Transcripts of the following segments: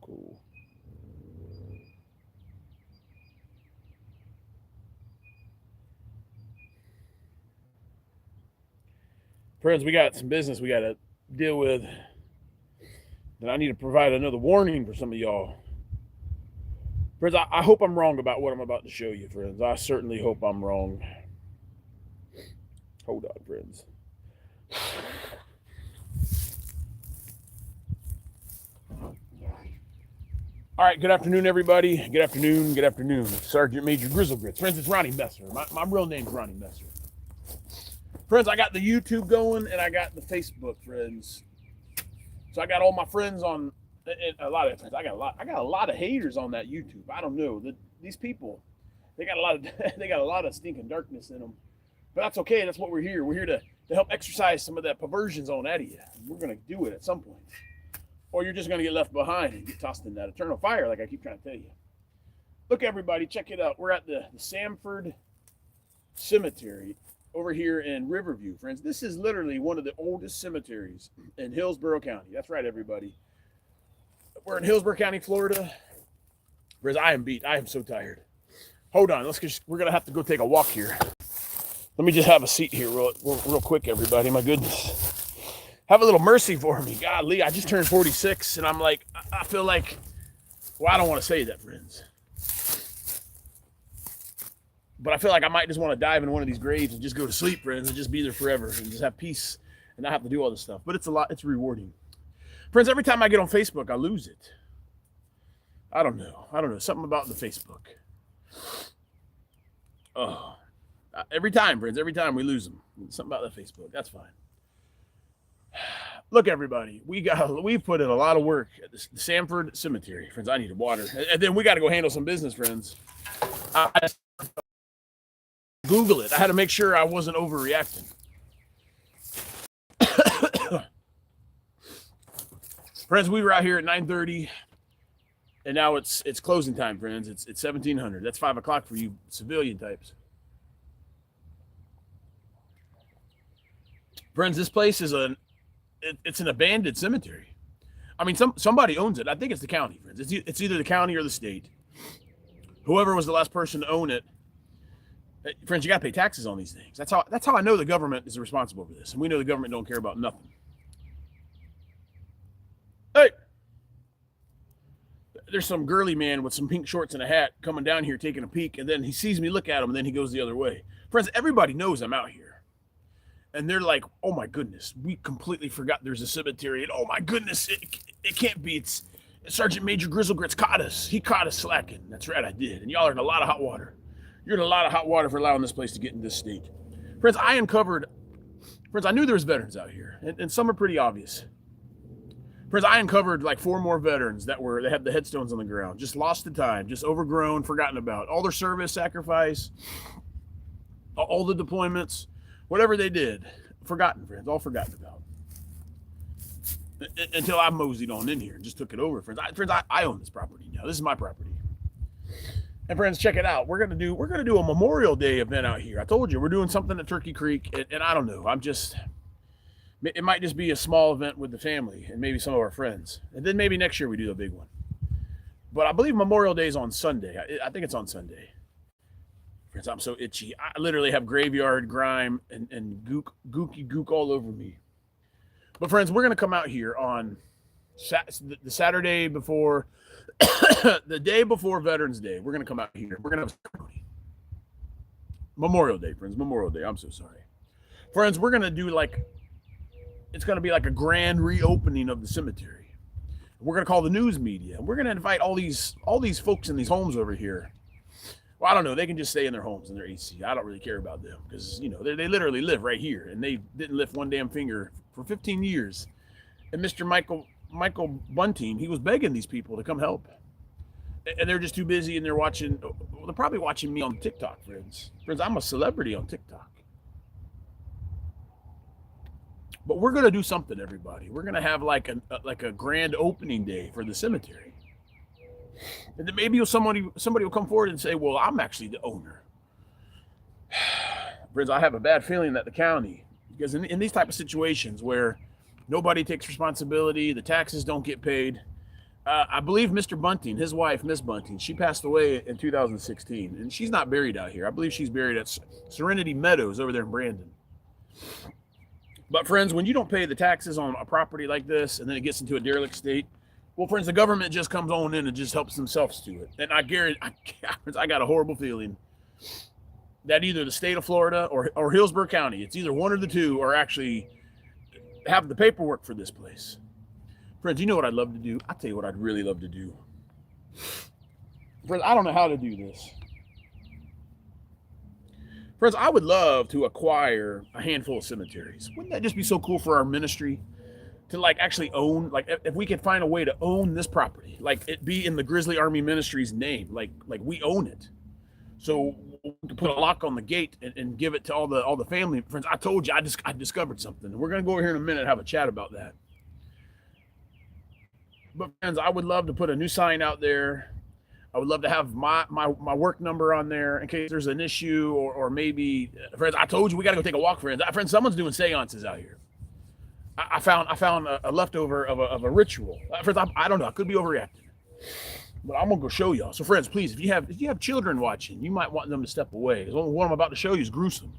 Cool. Friends, we got some business we got to deal with. That I need to provide another warning for some of y'all. Friends, I hope I'm wrong about what I'm about to show you, friends. I certainly hope I'm wrong. Hold on, friends. All right, good afternoon, everybody. Good afternoon, good afternoon. Sergeant Major Grizzlegrits. Friends, it's Ronnie Messer. My real name's Ronnie Messer. Friends, I got the YouTube going and I got the Facebook, friends. So I got all my friends on, a lot of friends. I got a lot of haters on that YouTube. I don't know. These people, they got a lot of stinking darkness in them. But that's okay. That's what we're here. We're here to help exercise some of that perversion zone out of you. We're gonna do it at some point. Or you're just going to get left behind and get tossed in that eternal fire, like I keep trying to tell you. Look, everybody, check it out. We're at the Samford Cemetery over here in Riverview, friends. This is literally one of the oldest cemeteries in Hillsborough County. That's right, everybody. We're in Hillsborough County, Florida. Friends, I am beat. I am so tired. Hold on. We're going to have to go take a walk here. Let me just have a seat here real quick, everybody. My goodness. Have a little mercy for me. Golly, I just turned 46, and I'm like, I feel like, well, I don't want to say that, friends. But I feel like I might just want to dive in one of these graves and just go to sleep, friends, and just be there forever and just have peace and not have to do all this stuff. But it's rewarding. Friends, every time I get on Facebook, I lose it. I don't know. Something about the Facebook. Oh, every time, friends, every time we lose them. Something about the Facebook. That's fine. Look, everybody, we put in a lot of work at the Samford Cemetery. Friends, I needed water. And then we got to go handle some business, friends. I Google it. I had to make sure I wasn't overreacting. Friends, we were out here at 9:30, and now it's closing time, friends. It's 1700. That's 5 o'clock for you civilian types. Friends, this place is it's an abandoned cemetery. I mean, somebody owns it. I think it's the county, friends. It's either the county or the state. Whoever was the last person to own it. Friends, you got to pay taxes on these things. That's how I know the government is responsible for this. And we know the government don't care about nothing. Hey! There's some girly man with some pink shorts and a hat coming down here taking a peek, and then he sees me look at him, and then he goes the other way. Friends, everybody knows I'm out here. And they're like, oh my goodness, we completely forgot there's a cemetery. And oh my goodness, it can't be. It's Sergeant Major Grizzlegrits caught us. He caught us slacking. That's right, I did. And y'all are in a lot of hot water. You're in a lot of hot water for allowing this place to get in this state. Friends, I knew there was veterans out here. And some are pretty obvious. Friends, I uncovered like 4 more veterans they had the headstones on the ground. Just lost to time, just overgrown, forgotten about. All their service, sacrifice, all the deployments. Whatever they did, forgotten, friends, all forgotten about. Until I moseyed on in here and just took it over, friends. I own this property now. This is my property. And friends, check it out. We're gonna do a Memorial Day event out here. I told you we're doing something at Turkey Creek, and I don't know. It might just be a small event with the family and maybe some of our friends, and then maybe next year we do a big one. But I believe Memorial Day is on Sunday. I think it's on Sunday. Friends, I'm so itchy. I literally have graveyard grime and gooky gook all over me. But friends, we're going to come out here on the Saturday before, the day before Veterans Day. We're going to come out here. We're going to have ceremony. Memorial Day, friends. Memorial Day. I'm so sorry. Friends, we're going to do it's going to be like a grand reopening of the cemetery. We're going to call the news media. We're going to invite all these folks in these homes over here. Well, I don't know. They can just stay in their homes in their AC. I don't really care about them because, they literally live right here, and they didn't lift one damn finger for 15 years. And Mr. Michael Bunting, he was begging these people to come help. And they're just too busy, and they're probably watching me on TikTok, friends. Friends, I'm a celebrity on TikTok. But we're going to do something, everybody. We're going to have like a grand opening day for the cemetery. And then maybe somebody will come forward and say, well, I'm actually the owner. Friends, I have a bad feeling that the county, because in these type of situations where nobody takes responsibility, the taxes don't get paid, I believe Mr. Bunting, his wife, Miss Bunting, she passed away in 2016, and she's not buried out here. I believe she's buried at Serenity Meadows over there in Brandon. But friends, when you don't pay the taxes on a property like this, and then it gets into a derelict state, well, friends, the government just comes on in and just helps themselves to it. And I guarantee, I got a horrible feeling that either the state of Florida or Hillsborough County, it's either one or the two, are actually have the paperwork for this place. Friends, you know what I'd love to do? I'll tell you what I'd really love to do. Friends, I don't know how to do this. Friends, I would love to acquire a handful of cemeteries. Wouldn't that just be so cool for our ministry? To like actually own, like if we could find a way to own this property, like it be in the Grizzly Army Ministry's name, like we own it. So we can put a lock on the gate and give it to all the family. Friends, I told you, I discovered something. We're going to go over here in a minute and have a chat about that. But friends, I would love to put a new sign out there. I would love to have my work number on there in case there's an issue, or maybe, friends, I told you we got to go take a walk, friends. Friends, someone's doing seances out here. I found a leftover of a ritual. Friends, I don't know. I could be overreacting, but I'm gonna go show y'all. So, friends, please, if you have children watching, you might want them to step away, because what I'm about to show you is gruesome.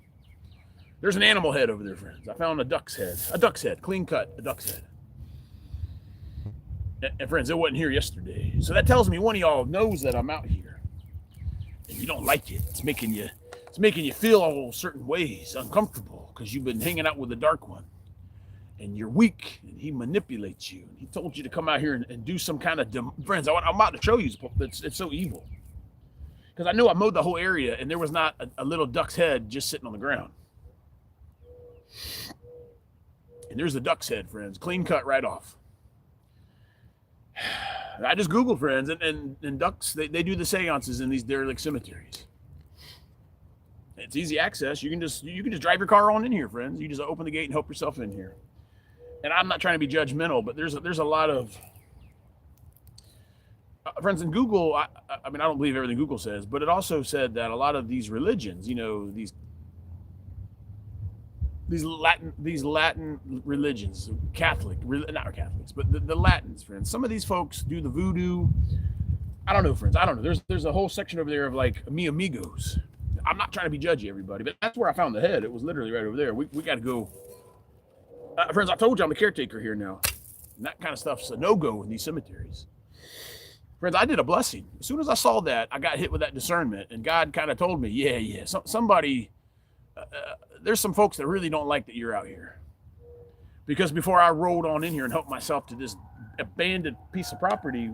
There's an animal head over there, friends. I found a duck's head, clean cut, a duck's head. And friends, it wasn't here yesterday, so that tells me one of y'all knows that I'm out here, and you don't like it. It's making you feel all certain ways, uncomfortable, because you've been hanging out with the dark one. And you're weak, and he manipulates you. And he told you to come out here and do some kind of friends. I'm about to show you. It's so evil, because I know I mowed the whole area, and there was not a little duck's head just sitting on the ground. And there's the duck's head, friends, clean cut right off. I just Googled, friends, and ducks, they do the seances in these derelict cemeteries. It's easy access. You can just drive your car on in here, friends. You just open the gate and help yourself in here. And I'm not trying to be judgmental, but there's a lot of friends in Google. I mean, I don't believe everything Google says, but it also said that a lot of these religions, you know, these Latin religions, not Catholics, but the Latins, friends. Some of these folks do the voodoo. I don't know, friends. I don't know. There's a whole section over there of like mi amigos. I'm not trying to be judgy, everybody, but that's where I found the head. It was literally right over there. We got to go. Friends, I told you I'm a caretaker here now. And that kind of stuff's a no-go in these cemeteries. Friends, I did a blessing. As soon as I saw that, I got hit with that discernment. And God kind of told me, yeah, somebody, there's some folks that really don't like that you're out here. Because before I rolled on in here and helped myself to this abandoned piece of property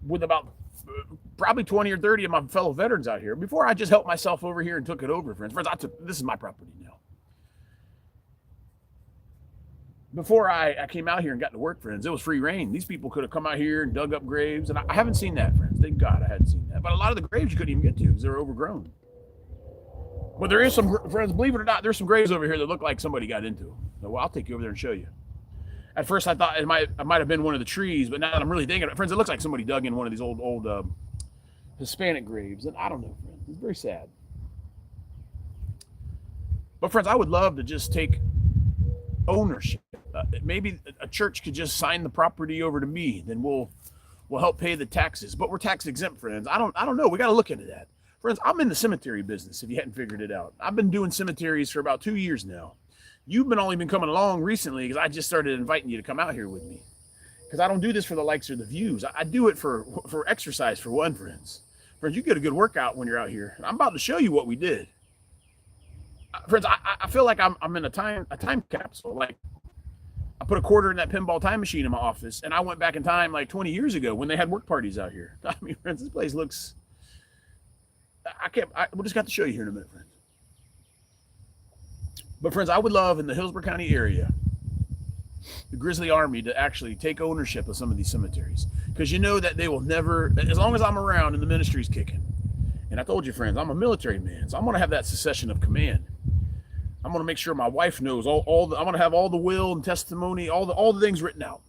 with about probably 20 or 30 of my fellow veterans out here, before I just helped myself over here and took it over, friends. This is my property now. Before I came out here and got to work, friends, it was free reign. These people could have come out here and dug up graves, and I haven't seen that, friends. Thank God I hadn't seen that. But a lot of the graves you couldn't even get to because they were overgrown. But there is some, friends, believe it or not, there's some graves over here that look like somebody got into them. So, well, I'll take you over there and show you. At first, I thought I might have been one of the trees, but now that I'm really thinking of it, friends, it looks like somebody dug in one of these old Hispanic graves, and I don't know, friends. It's very sad. But friends, I would love to just take ownership. Maybe a church could just sign the property over to me, then we'll help pay the taxes. But we're tax exempt, friends. I don't know. We got to look into that. Friends, I'm in the cemetery business, if you hadn't figured it out. I've been doing cemeteries for about 2 years now. You've only been coming along recently because I just started inviting you to come out here with me. Because I don't do this for the likes or the views. I do it for exercise, for one, friends. Friends, you get a good workout when you're out here. I'm about to show you what we did. Friends, I feel like I'm in a time capsule. Like, I put a quarter in that pinball time machine in my office, and I went back in time like 20 years ago when they had work parties out here. I mean, friends, this place looks... we'll just got to show you here in a minute, friends. But friends, I would love in the Hillsborough County area, the Grizzly Army to actually take ownership of some of these cemeteries. Because you know that they will never, as long as I'm around and the ministry's kicking. And I told you, friends, I'm a military man, so I'm going to have that succession of command. I'm going to make sure my wife knows I'm going to have all the will and testimony, all the things written out,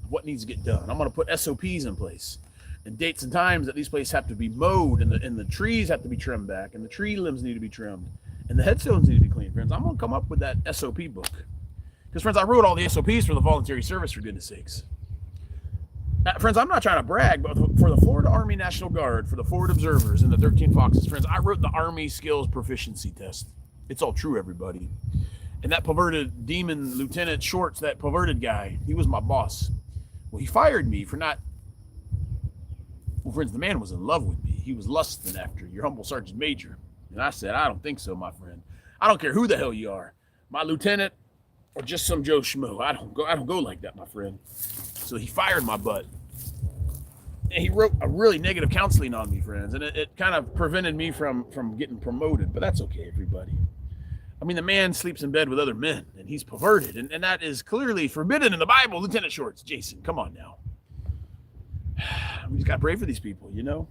what needs to get done. I'm going to put SOPs in place and dates and times that these places have to be mowed, and the trees have to be trimmed back, and the tree limbs need to be trimmed, and the headstones need to be cleaned, friends. I'm going to come up with that SOP book. Because, friends, I wrote all the SOPs for the voluntary service, for goodness sakes. Friends, I'm not trying to brag, but for the Florida Army National Guard, for the Forward Observers and the 13 Foxes, friends, I wrote the Army Skills Proficiency Test. It's all true, everybody. And that perverted demon, Lieutenant Shorts, that perverted guy, he was my boss. Well, he fired me for not... Well, friends, the man was in love with me. He was lusting after your humble Sergeant Major. And I said, I don't think so, my friend. I don't care who the hell you are. My lieutenant or just some Joe Schmo. I don't go like that, my friend. So he fired my butt. And he wrote a really negative counseling on me, friends. And it kind of prevented me from getting promoted. But that's okay, everybody. I mean, the man sleeps in bed with other men, and he's perverted. And that is clearly forbidden in the Bible, Lieutenant Shorts. Jason, come on now. We just got to pray for these people, you know?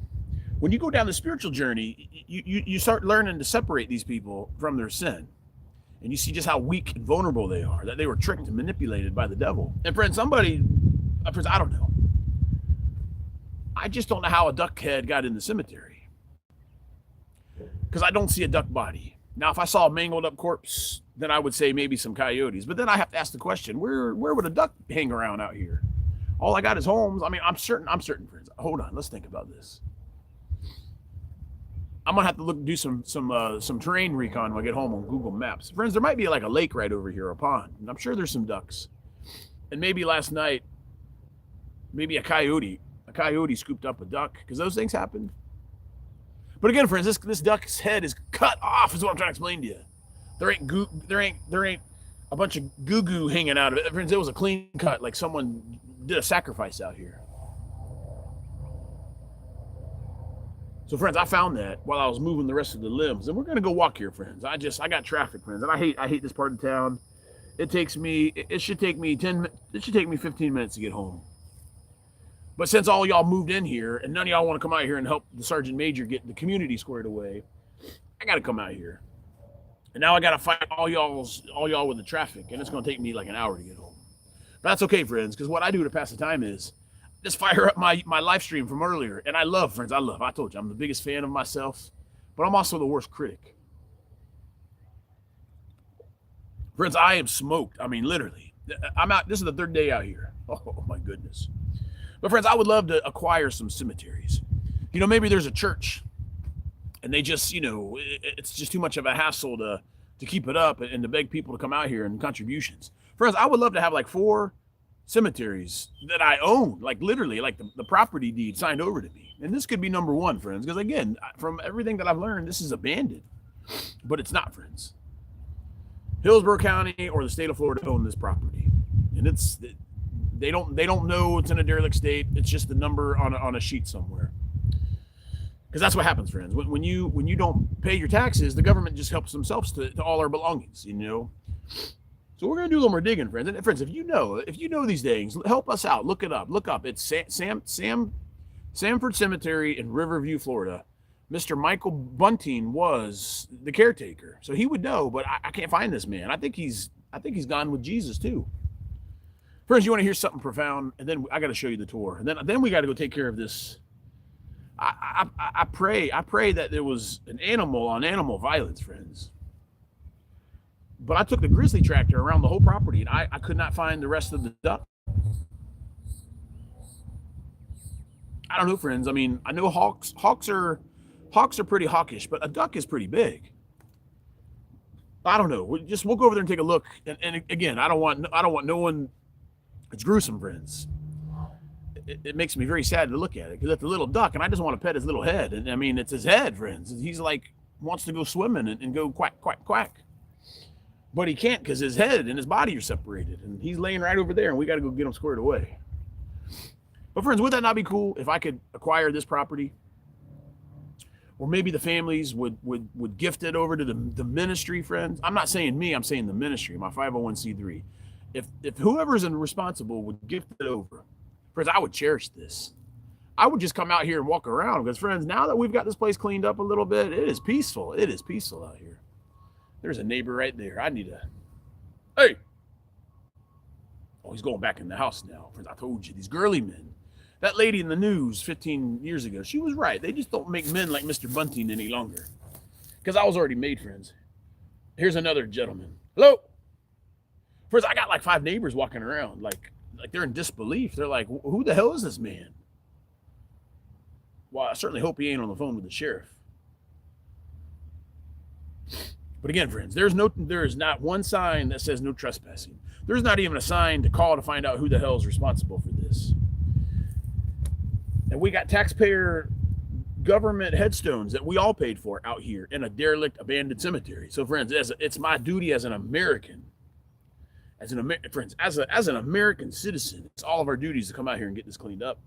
When you go down the spiritual journey, you start learning to separate these people from their sin. And you see just how weak and vulnerable they are, that they were tricked and manipulated by the devil. And friends, friends, I don't know. I just don't know how a duck head got in the cemetery. Because I don't see a duck body. Now, if I saw a mangled up corpse, then I would say maybe some coyotes. But then I have to ask the question, where would a duck hang around out here? All I got is homes. I mean, I'm certain, friends. Hold on, let's think about this. I'm gonna have to do some terrain recon when I get home on Google Maps. Friends, there might be like a lake right over here, a pond, and I'm sure there's some ducks. And maybe last night, maybe a coyote scooped up a duck, because those things happen. But again, friends, this duck's head is cut off, is what I'm trying to explain to you. There ain't a bunch of goo hanging out of it. Friends, it was a clean cut, like someone did a sacrifice out here. So, friends, I found that while I was moving the rest of the limbs, and we're gonna go walk here, friends. I got traffic, friends, and I hate this part of town. It should take me 15 minutes to get home. But since all y'all moved in here and none of y'all want to come out here and help the Sergeant Major get the community squared away, I got to come out here. And now I got to fight all y'all with the traffic, and it's going to take me like an hour to get home. But that's okay, friends, because what I do to pass the time is just fire up my live stream from earlier. And I love, friends, I told you, I'm the biggest fan of myself, but I'm also the worst critic. Friends, I am smoked. I mean, literally. I'm out. This is the third day out here. Oh, my goodness. But, friends, I would love to acquire some cemeteries. You know, maybe there's a church, and they just, you know, it's just too much of a hassle to keep it up and to beg people to come out here and contributions. Friends, I would love to have like 4 cemeteries that I own, like literally, like the property deed signed over to me. And this could be number 1, friends, because again, from everything that I've learned, this is abandoned. But it's not, friends. Hillsborough County or the state of Florida own this property. And they don't know it's in a derelict state. It's just a number on a sheet somewhere. Because that's what happens, friends. When you don't pay your taxes, the government just helps themselves to all our belongings, you know. So we're gonna do a little more digging, friends. And friends, if you know these things, help us out. Look it up. It's Samford Cemetery in Riverview, Florida. Mr. Michael Bunting was the caretaker, so he would know. But I can't find this man. I think he's gone with Jesus too. Friends, you want to hear something profound, and then I got to show you the tour, and then we got to go take care of this. I pray that there was an animal on animal violence, friends. But I took the grizzly tractor around the whole property, and I could not find the rest of the duck. I don't know, friends. I mean, I know hawks are pretty hawkish, but a duck is pretty big. I don't know. We'll go over there and take a look. And again, I don't want no one. It's gruesome, friends. It makes me very sad to look at it, because it's a little duck, and I just want to pet his little head. And I mean, it's his head, friends. He's like wants to go swimming and go quack, quack, quack. But he can't, because his head and his body are separated, and he's laying right over there, and we got to go get him squared away. But friends, would that not be cool if I could acquire this property? Or maybe the families would gift it over to the ministry, friends. I'm not saying me, I'm saying the ministry, my 501c3. If whoever's responsible would gift it over, friends, I would cherish this. I would just come out here and walk around, because, friends, now that we've got this place cleaned up a little bit, it is peaceful. It is peaceful out here. There's a neighbor right there. Hey! Oh, he's going back in the house now. Friends, I told you, these girly men. That lady in the news 15 years ago, she was right. They just don't make men like Mr. Bunting any longer. Because I was already made, friends. Here's another gentleman. Hello? Friends, I got like 5 neighbors walking around. Like, they're in disbelief. They're like, who the hell is this man? Well, I certainly hope he ain't on the phone with the sheriff. But again, friends, there is not one sign that says no trespassing. There's not even a sign to call to find out who the hell is responsible for this. And we got taxpayer government headstones that we all paid for out here in a derelict, abandoned cemetery. So, friends, it's my duty as an American, as an American citizen, it's all of our duties to come out here and get this cleaned up.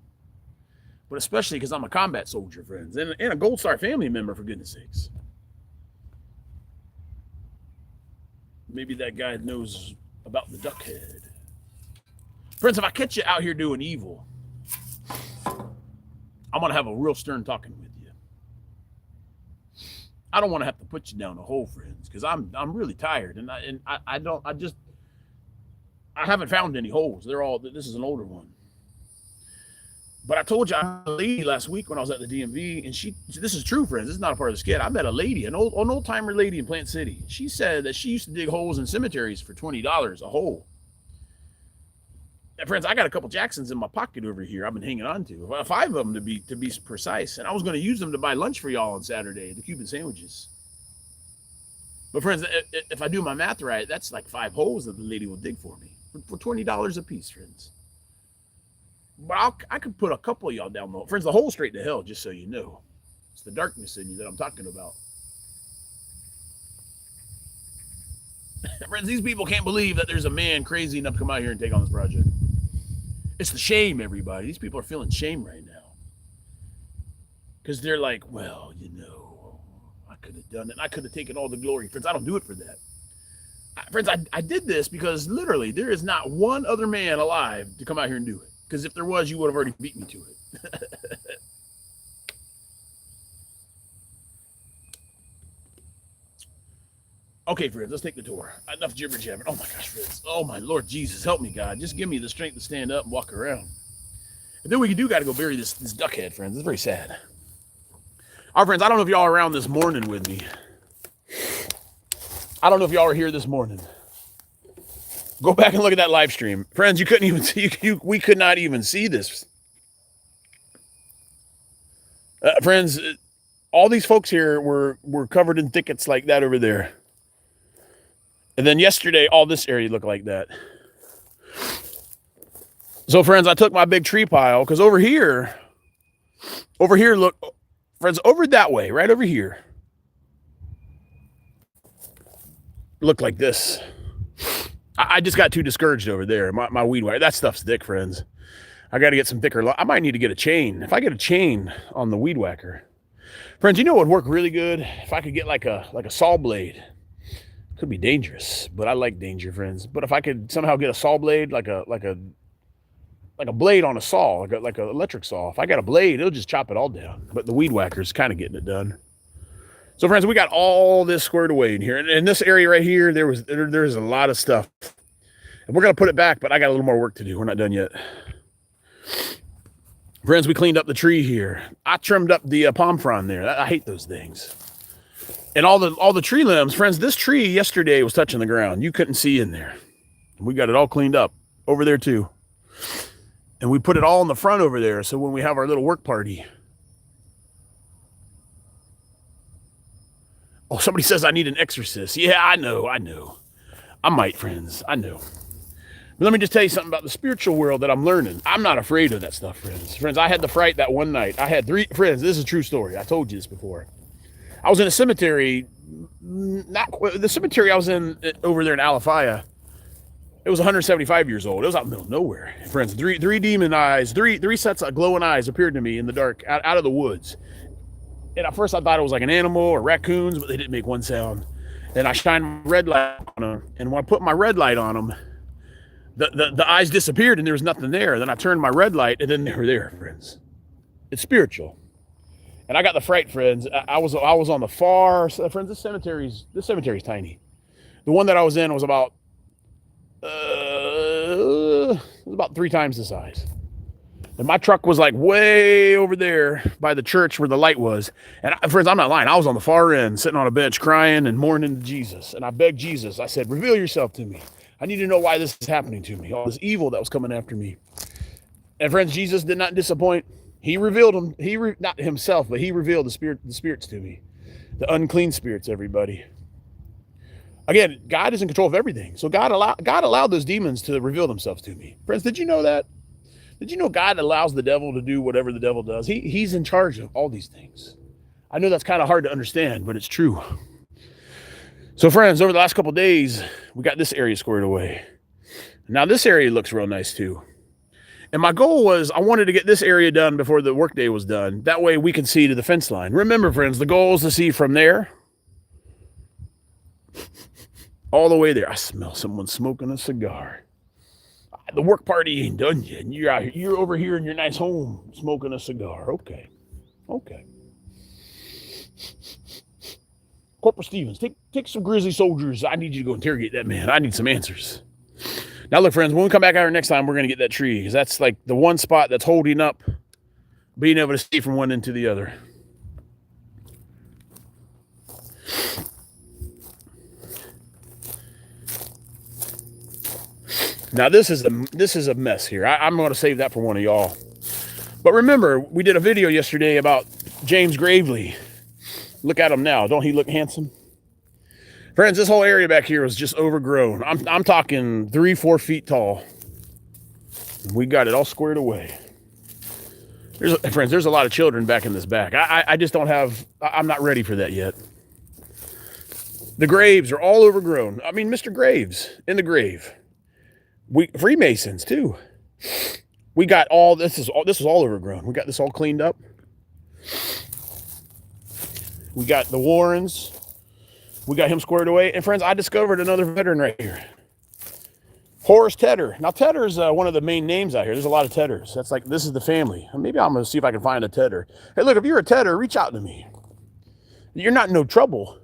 But especially because I'm a combat soldier, friends, and a Gold Star family member, for goodness sakes. Maybe that guy knows about the duck head. Friends, if I catch you out here doing evil, I'm going to have a real stern talking with you. I don't want to have to put you down a hole, friends, because I'm really tired, and I haven't found any holes. This is an older one. But I told you I met a lady last week when I was at the DMV, and this is true, friends. This is not a part of the skit. I met a lady, an old timer lady in Plant City. She said that she used to dig holes in cemeteries for $20 a hole. And friends, I got a couple Jacksons in my pocket over here. I've been hanging on to 5 of them to be precise, and I was going to use them to buy lunch for y'all on Saturday, the Cuban sandwiches. But friends, if I do my math right, that's like 5 holes that the lady will dig for me for $20 a piece, friends. But I could put a couple of y'all down the hole. Friends, the hole's straight to hell, just so you know. It's the darkness in you that I'm talking about. Friends, these people can't believe that there's a man crazy enough to come out here and take on this project. It's the shame, everybody. These people are feeling shame right now. Because they're like, well, I could have done it. I could have taken all the glory. Friends, I don't do it for that. Friends, I did this because literally there is not one other man alive to come out here and do it. Because if there was, you would have already beat me to it. Okay, friends, let's take the tour. Enough jibber jabber. Oh my gosh, friends. Oh my Lord Jesus, help me, God. Just give me the strength to stand up and walk around. And then we got to go bury this duck head, friends. It's very sad. All right, friends, I don't know if y'all are around this morning with me. I don't know if y'all are here this morning. Go back and look at that live stream. Friends, you couldn't even see, we could not even see this. Friends, all these folks here were covered in thickets like that over there. And then yesterday, all this area looked like that. So, friends, I took my big tree pile, because over here, look, friends, over that way, right over here, looked like this. I just got too discouraged over there. My weed whacker, that stuff's thick, friends. I got to get some thicker. I might need to get a chain. If I get a chain on the weed whacker, friends, you know what would work really good? If I could get like a saw blade. Could be dangerous, but I like danger, friends. But if I could somehow get a saw blade, like a blade on a saw, like an electric saw. If I got a blade, it'll just chop it all down. But the weed whacker's kind of getting it done. So, friends, we got all this squared away in here. And in this area right here, there's a lot of stuff. And we're going to put it back, but I got a little more work to do. We're not done yet. Friends, we cleaned up the tree here. I trimmed up the palm frond there. I hate those things. And all the tree limbs, friends, this tree yesterday was touching the ground. You couldn't see in there. We got it all cleaned up over there too. And we put it all in the front over there. So when we have our little work party. Oh, somebody says I need an exorcist. Yeah, I know. I might, friends. I know. But let me just tell you something about the spiritual world that I'm learning. I'm not afraid of that stuff, friends. Friends, I had the fright that one night. I had 3 friends. This is a true story. I told you this before. I was in a cemetery, the cemetery I was in over there in Alafaya. It was 175 years old. It was out in the middle of nowhere. Friends, three demon eyes, three sets of glowing eyes appeared to me in the dark, out of the woods. And at first I thought it was like an animal or raccoons, but they didn't make one sound. Then I shined my red light on them. And when I put my red light on them, the eyes disappeared and there was nothing there. Then I turned my red light and then they were there, friends. It's spiritual. And I got the fright, friends. I was on the far, friends, this cemetery's tiny. The one that I was in was about 3 times the size. And my truck was like way over there by the church where the light was. And friends, I'm not lying. I was on the far end, sitting on a bench, crying and mourning to Jesus. And I begged Jesus. I said, reveal yourself to me. I need to know why this is happening to me, all this evil that was coming after me. And friends, Jesus did not disappoint. He revealed them. Not himself, but he revealed the spirits to me, the unclean spirits, everybody. Again, God is in control of everything. So God allowed those demons to reveal themselves to me. Friends, did you know that? Did you know God allows the devil to do whatever the devil does? He's in charge of all these things. I know that's kind of hard to understand, but it's true. So friends, over the last couple of days, we got this area squared away. Now this area looks real nice too. And my goal was I wanted to get this area done before the workday was done. That way we can see to the fence line. Remember, friends, the goal is to see from there all the way there. I smell someone smoking a cigar. The work party ain't done yet. And you're over here in your nice home smoking a cigar. Okay. Corporal Stevens, take some grizzly soldiers. I need you to go interrogate that man. I need some answers. Now, look, friends, when we come back out here next time, we're going to get that tree because that's like the one spot that's holding up being able to see from one end to the other. Now, this is a mess here. I'm going to save that for one of y'all. But remember, we did a video yesterday about James Gravely. Look at him now. Don't he look handsome? Friends, this whole area back here was just overgrown. I'm talking 3-4 feet tall. We got it all squared away. Friends, there's a lot of children back in this back. I just don't have, I'm not ready for that yet. The graves are all overgrown. I mean, Mr. Graves in the grave. Freemasons too. We got all, this is all overgrown. We got this all cleaned up. We got the Warrens. We got him squared away. And friends, I discovered another veteran right here. Horace Tedder. Now, Tedder's one of the main names out here. There's a lot of Tedders. That's like, this is the family. Maybe I'm going to see if I can find a Tedder. Hey, look, if you're a Tedder, reach out to me. You're not in no trouble.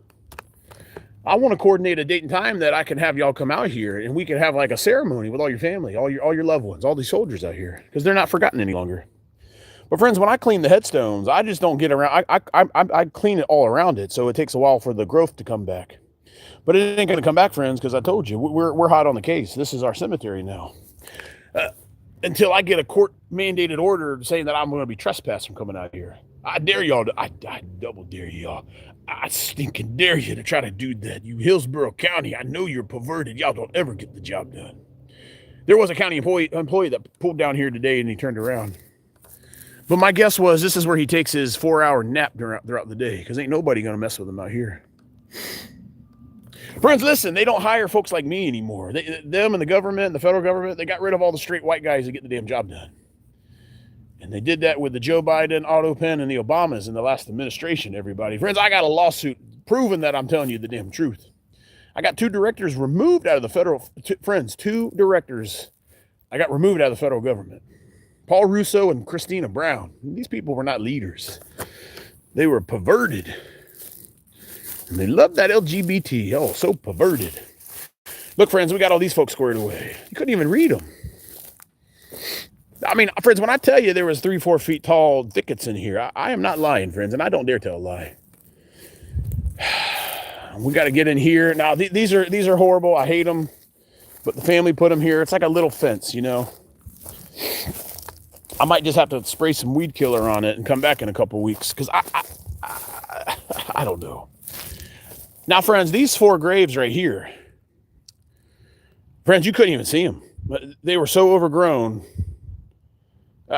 I want to coordinate a date and time that I can have y'all come out here and we can have like a ceremony with all your family, all your loved ones, all these soldiers out here, because they're not forgotten any longer. But friends, when I clean the headstones, I just don't get around. I clean it all around it, so it takes a while for the growth to come back. But it ain't going to come back, friends, because I told you, we're hot on the case. This is our cemetery now. Until I get a court-mandated order saying that I'm going to be trespassed from coming out here. I dare y'all to, I double dare y'all. I stinking dare you to try to do that. You Hillsborough County, I know you're perverted. Y'all don't ever get the job done. There was a county employee that pulled down here today and he turned around. But my guess was this is where he takes his 4-hour nap throughout the day, because ain't nobody going to mess with him out here. Friends, listen, they don't hire folks like me anymore. Them and the government, the federal government, they got rid of all the straight white guys to get the damn job done. And they did that with the Joe Biden, Otto Penn, and the Obamas in the last administration, everybody. Friends, I got a lawsuit proving that I'm telling you the damn truth. I got 2 directors removed out of the federal, friends, 2 directors I got removed out of the federal government. Paul Russo and Christina Brown. These people were not leaders. They were perverted. And they loved that LGBT. Oh, so perverted. Look, friends, we got all these folks squared away. You couldn't even read them. I mean, friends, when I tell you there was 3-4 feet tall thickets in here, I am not lying, friends, and I don't dare tell a lie. We got to get in here. Now, these are horrible. I hate them. But the family put them here. It's like a little fence, you know. I might just have to spray some weed killer on it and come back in a couple weeks, because I don't know. Now, friends, these 4 graves right here, friends, you couldn't even see them. They were so overgrown.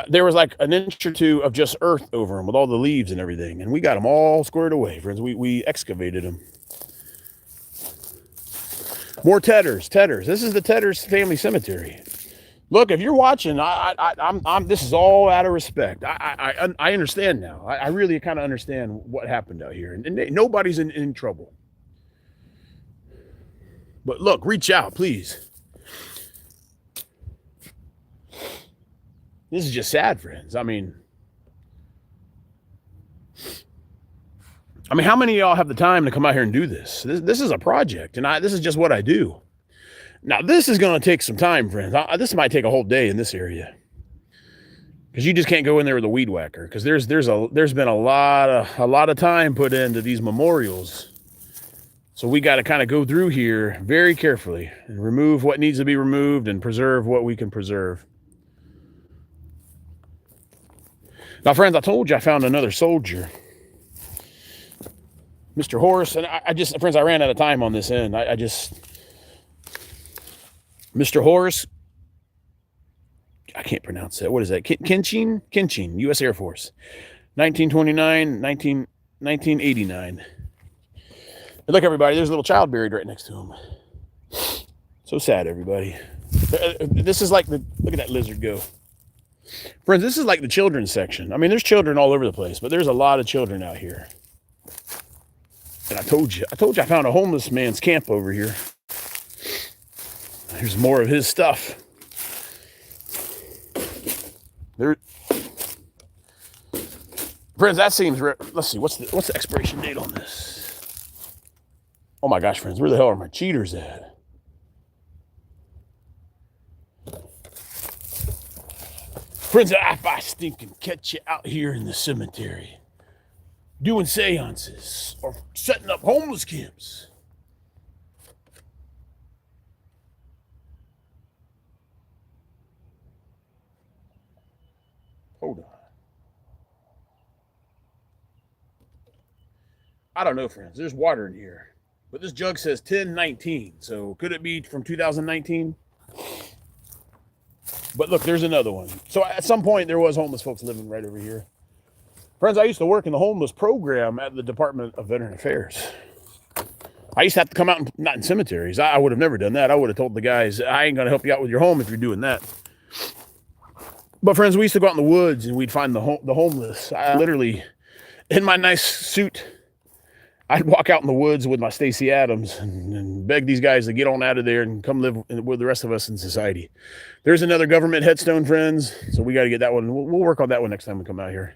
There was like an inch or 2 of just earth over them with all the leaves and everything. And we got them all squared away, friends. We excavated them. More Tedders. This is the Tedders family cemetery. Look, if you're watching, I'm this is all out of respect. I understand now. I really kind of understand what happened out here. And nobody's in trouble. But look, reach out, please. This is just sad, friends. I mean, how many of y'all have the time to come out here and do this? This is a project, and this is just what I do. Now, this is going to take some time, friends. This might take a whole day in this area, because you just can't go in there with a weed whacker. Because there's been a lot of time put into these memorials, So we got to kind of go through here very carefully and remove what needs to be removed and preserve what we can preserve. Now, friends, I told you I found another soldier. Mr. Horace, and friends, I ran out of time on this end. Mr. Horace, I can't pronounce that. What is that? Kinchin, U.S. Air Force, 1929, 1989. And look, everybody, there's a little child buried right next to him. So sad, everybody. This is like look at that lizard go. Friends, this is like the children's section. I mean, there's children all over the place, but there's a lot of children out here. And I told you I found a homeless man's camp over here. Here's more of his stuff. Friends, that seems let's see, what's the expiration date on this? Oh my gosh, friends, where the hell are my cheaters at? Friends, if I stinking catch you out here in the cemetery doing seances or setting up homeless camps, hold on. I don't know, friends. There's water in here. But this jug says 1019. So could it be from 2019? But look, there's another one. So at some point, there was homeless folks living right over here. Friends, I used to work in the homeless program at the Department of Veteran Affairs. I used to have to come out, not in cemeteries. I would have never done that. I would have told the guys, I ain't going to help you out with your home if you're doing that. But friends, we used to go out in the woods and we'd find the homeless. I literally, in my nice suit, I'd walk out in the woods with my Stacey Adams and beg these guys to get on out of there and come live with the rest of us in society. There's another government headstone, friends. So we got to get that one. We'll work on that one next time we come out here.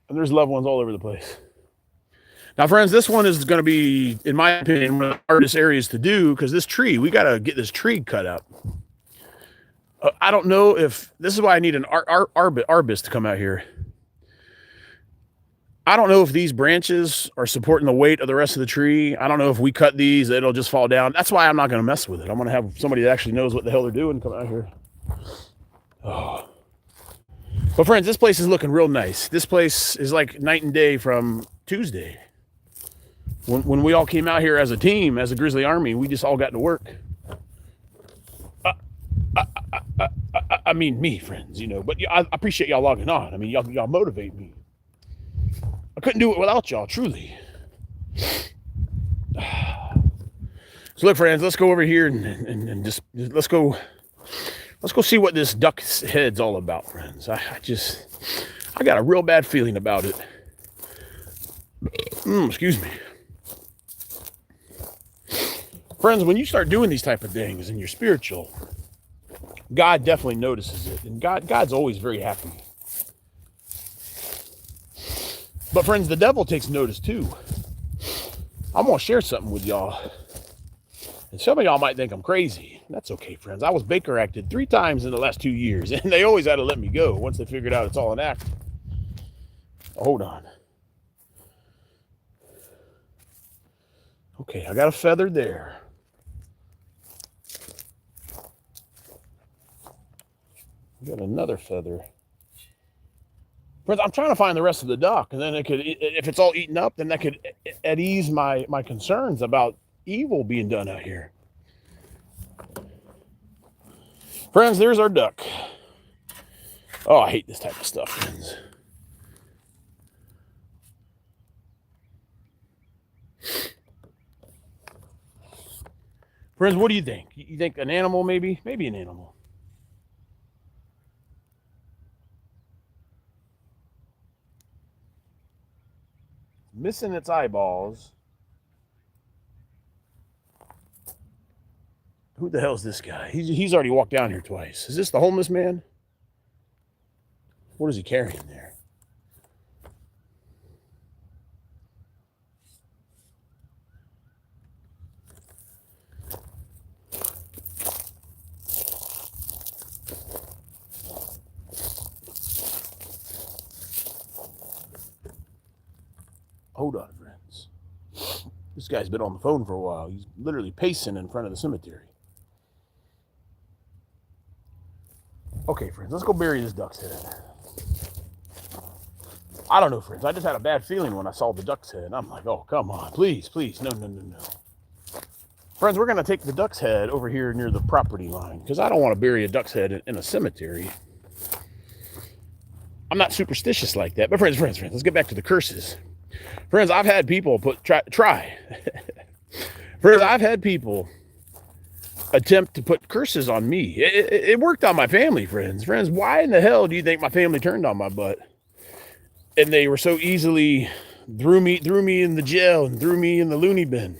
And there's loved ones all over the place. Now, friends, this one is going to be, in my opinion, one of the hardest areas to do because this tree, we got to get this tree cut up. I don't know if, this is why I need an arbist to come out here. I don't know if these branches are supporting the weight of the rest of the tree. I don't know if we cut these, it'll just fall down. That's why I'm not going to mess with it. I'm going to have somebody that actually knows what the hell they're doing come out here. Oh. But friends, this place is looking real nice. This place is like night and day from Tuesday. When we all came out here as a team, as a Grizzly Army, we just all got to work. I mean, me, friends, you know, but I appreciate y'all logging on. I mean, y'all motivate me. I couldn't do it without y'all, truly. So look, friends, let's go over here and just let's go see what this duck's head's all about, friends. I got a real bad feeling about it. Excuse me. Friends, when you start doing these type of things and you're spiritual, God definitely notices it, and God's always very happy. But friends, the devil takes notice too. I'm going to share something with y'all. And some of y'all might think I'm crazy. That's okay, friends. I was Baker acted 3 times in the last 2 years, and they always had to let me go once they figured out it's all an act. Hold on. Okay, I got a feather there. I got another feather. Friends, I'm trying to find the rest of the duck, and then it could, if it's all eaten up, then that could at ease my concerns about evil being done out here. Friends, there's our duck. Oh, I hate this type of stuff, friends. Friends, what do you think? You think an animal, maybe? Maybe an animal. Missing its eyeballs. Who the hell is this guy? He's already walked down here twice. Is this the homeless man? What is he carrying there? Hold on, friends. This guy's been on the phone for a while. He's literally pacing in front of the cemetery. Okay, friends, let's go bury this duck's head. I don't know, friends. I just had a bad feeling when I saw the duck's head. I'm like, oh, come on. Please, please. No. Friends, we're going to take the duck's head over here near the property line because I don't want to bury a duck's head in a cemetery. I'm not superstitious like that. But friends, let's get back to the curses. Friends, I've had people try. Friends, I've had people attempt to put curses on me. It worked on my family, friends. Friends, why in the hell do you think my family turned on my butt? And they were so easily threw me in the jail and threw me in the loony bin.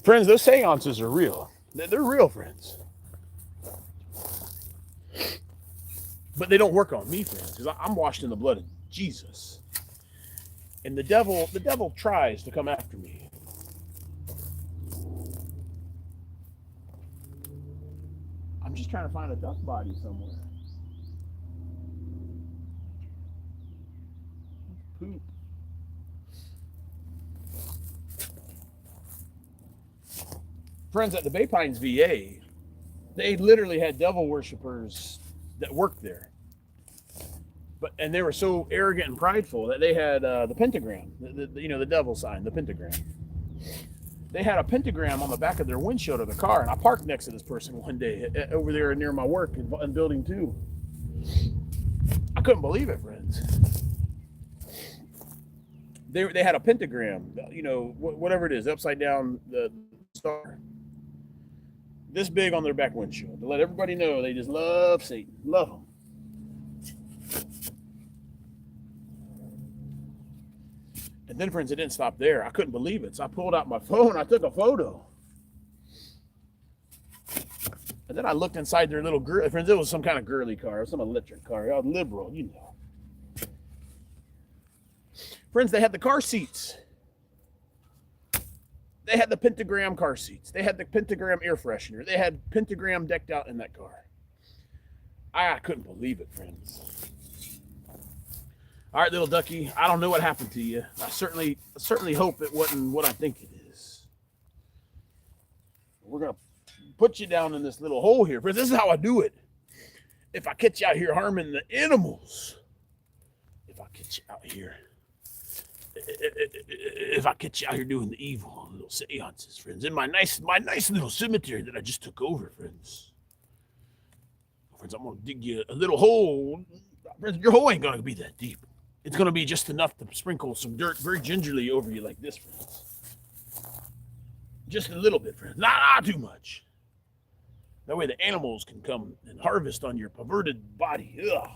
Friends, those seances are real. They're real, friends. But they don't work on me, friends, because I'm washed in the blood of Jesus. And the devil tries to come after me. I'm just trying to find a duck body somewhere. Poop. Friends, at the Bay Pines VA, they literally had devil worshipers that worked there. And they were so arrogant and prideful that they had the pentagram, the devil sign, the pentagram. They had a pentagram on the back of their windshield of the car, and I parked next to this person one day over there near my work in building 2. I couldn't believe it, friends. They had a pentagram, whatever it is, upside down the star, this big on their back windshield to let everybody know they just love Satan, love him. And then, friends, it didn't stop there. I couldn't believe it. So I pulled out my phone. I took a photo. And then I looked inside their little girl. Friends, it was some kind of girly car, some electric car. I was liberal, Friends, they had the car seats. They had the pentagram car seats. They had the pentagram air freshener. They had pentagram decked out in that car. I couldn't believe it, friends. All right, little ducky, I don't know what happened to you. I certainly hope it wasn't what I think it is. We're going to put you down in this little hole here. Friends, this is how I do it. If I catch you out here harming the animals, if I catch you out here doing the evil little seances, friends, in my nice little cemetery that I just took over, friends. Friends, I'm going to dig you a little hole. Friends, your hole ain't going to be that deep. It's going to be just enough to sprinkle some dirt very gingerly over you like this, friends. Just a little bit, friends. Not too much. That way the animals can come and harvest on your perverted body. Ugh.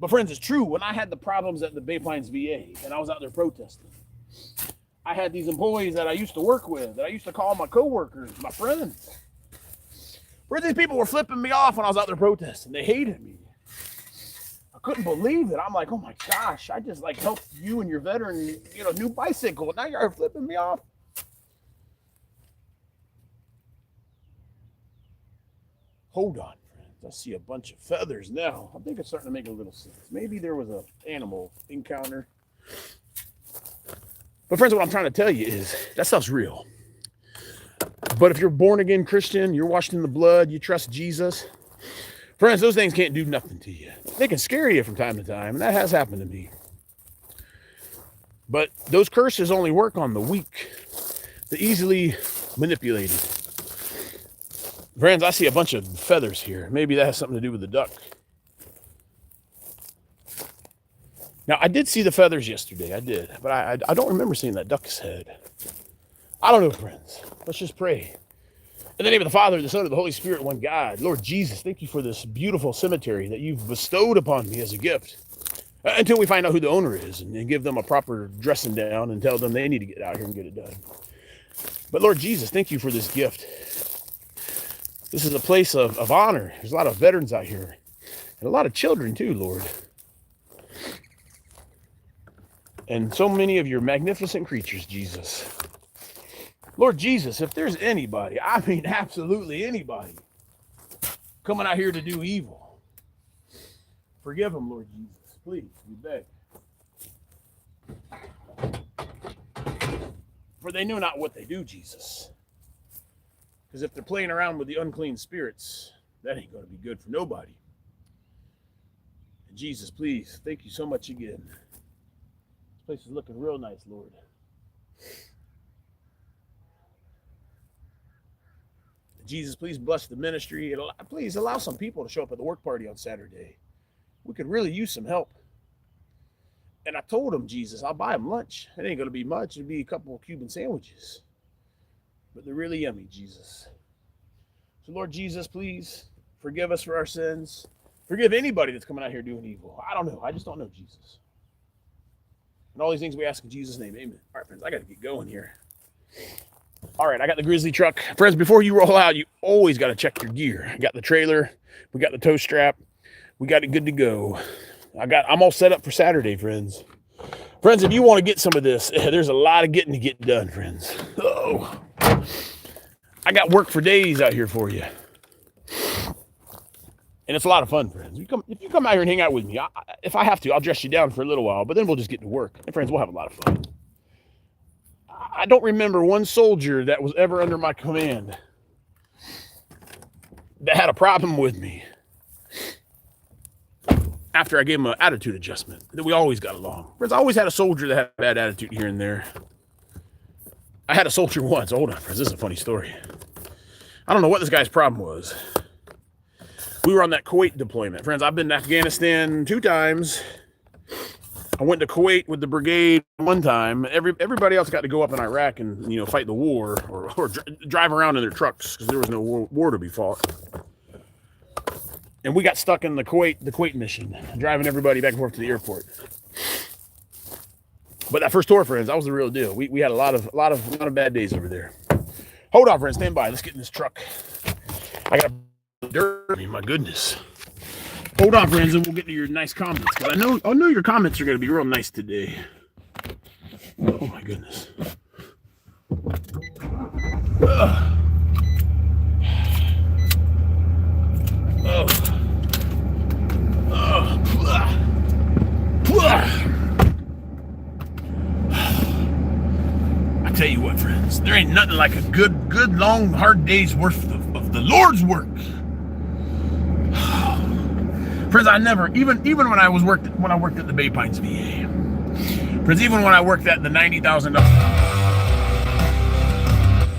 But, friends, it's true. When I had the problems at the Bay Pines VA and I was out there protesting, I had these employees that I used to work with, that I used to call my coworkers, my friends. Where these people were flipping me off when I was out there protesting. They hated me. I couldn't believe it. I'm like, oh my gosh, I just helped you and your veteran, new bicycle. Now you're flipping me off. Hold on, friends. I see a bunch of feathers now. I think it's starting to make a little sense. Maybe there was an animal encounter. But friends, what I'm trying to tell you is that stuff's real. But if you're born again Christian, you're washed in the blood, you trust Jesus, friends, those things can't do nothing to you. They can scare you from time to time, and that has happened to me. But those curses only work on the weak, the easily manipulated. Friends, I see a bunch of feathers here. Maybe that has something to do with the duck. Now, I did see the feathers yesterday. I did. But I don't remember seeing that duck's head. I don't know, friends. Let's just pray. In the name of the Father, the Son, and the Holy Spirit, one God. Lord Jesus, thank you for this beautiful cemetery that you've bestowed upon me as a gift. Until we find out who the owner is and give them a proper dressing down and tell them they need to get out here and get it done. But Lord Jesus, thank you for this gift. This is a place of honor. There's a lot of veterans out here. And a lot of children too, Lord. And so many of your magnificent creatures, Jesus. Lord Jesus, if there's anybody, I mean absolutely anybody, coming out here to do evil, forgive them, Lord Jesus. Please, we beg. For they know not what they do, Jesus. Because if they're playing around with the unclean spirits, that ain't going to be good for nobody. And Jesus, please, thank you so much again. This place is looking real nice, Lord. Jesus, please bless the ministry. Please allow some people to show up at the work party on Saturday. We could really use some help. And I told them, Jesus, I'll buy them lunch. It ain't going to be much. It'll be a couple of Cuban sandwiches. But they're really yummy, Jesus. So, Lord Jesus, please forgive us for our sins. Forgive anybody that's coming out here doing evil. I don't know. I just don't know, Jesus. And all these things we ask in Jesus' name. Amen. All right, friends, I got to get going here. All right, I got the Grizzly truck. Friends, before you roll out, you always got to check your gear. I got the trailer. We got the tow strap. We got it good to go. I'm all set up for Saturday, friends. Friends, if you want to get some of this, there's a lot of getting to get done, friends. Oh, I got work for days out here for you. And it's a lot of fun, friends. If you come out here and hang out with me, if I have to, I'll dress you down for a little while, but then we'll just get to work. And friends, we'll have a lot of fun. I don't remember one soldier that was ever under my command that had a problem with me after I gave him an attitude adjustment. That we always got along. Friends, I always had a soldier that had a bad attitude here and there. I had a soldier once. Hold on, friends. This is a funny story. I don't know what this guy's problem was. We were on that Kuwait deployment. Friends, I've been to Afghanistan 2 times. I went to Kuwait with the brigade 1 time. Everybody else got to go up in Iraq and, fight the war or drive around in their trucks because there was no war to be fought. And we got stuck in the Kuwait mission, driving everybody back and forth to the airport. But that first tour, friends, that was the real deal. We had a lot of bad days over there. Hold on, friends, stand by. Let's get in this truck. I got dirt. My goodness. Hold on, friends, and we'll get to your nice comments. Because I know your comments are going to be real nice today. Oh my goodness. I tell you what, friends, there ain't nothing like a good long hard day's worth of the Lord's work. Friends, I never, even when I worked at the Bay Pines VA. Friends, even when I worked at the $90,000.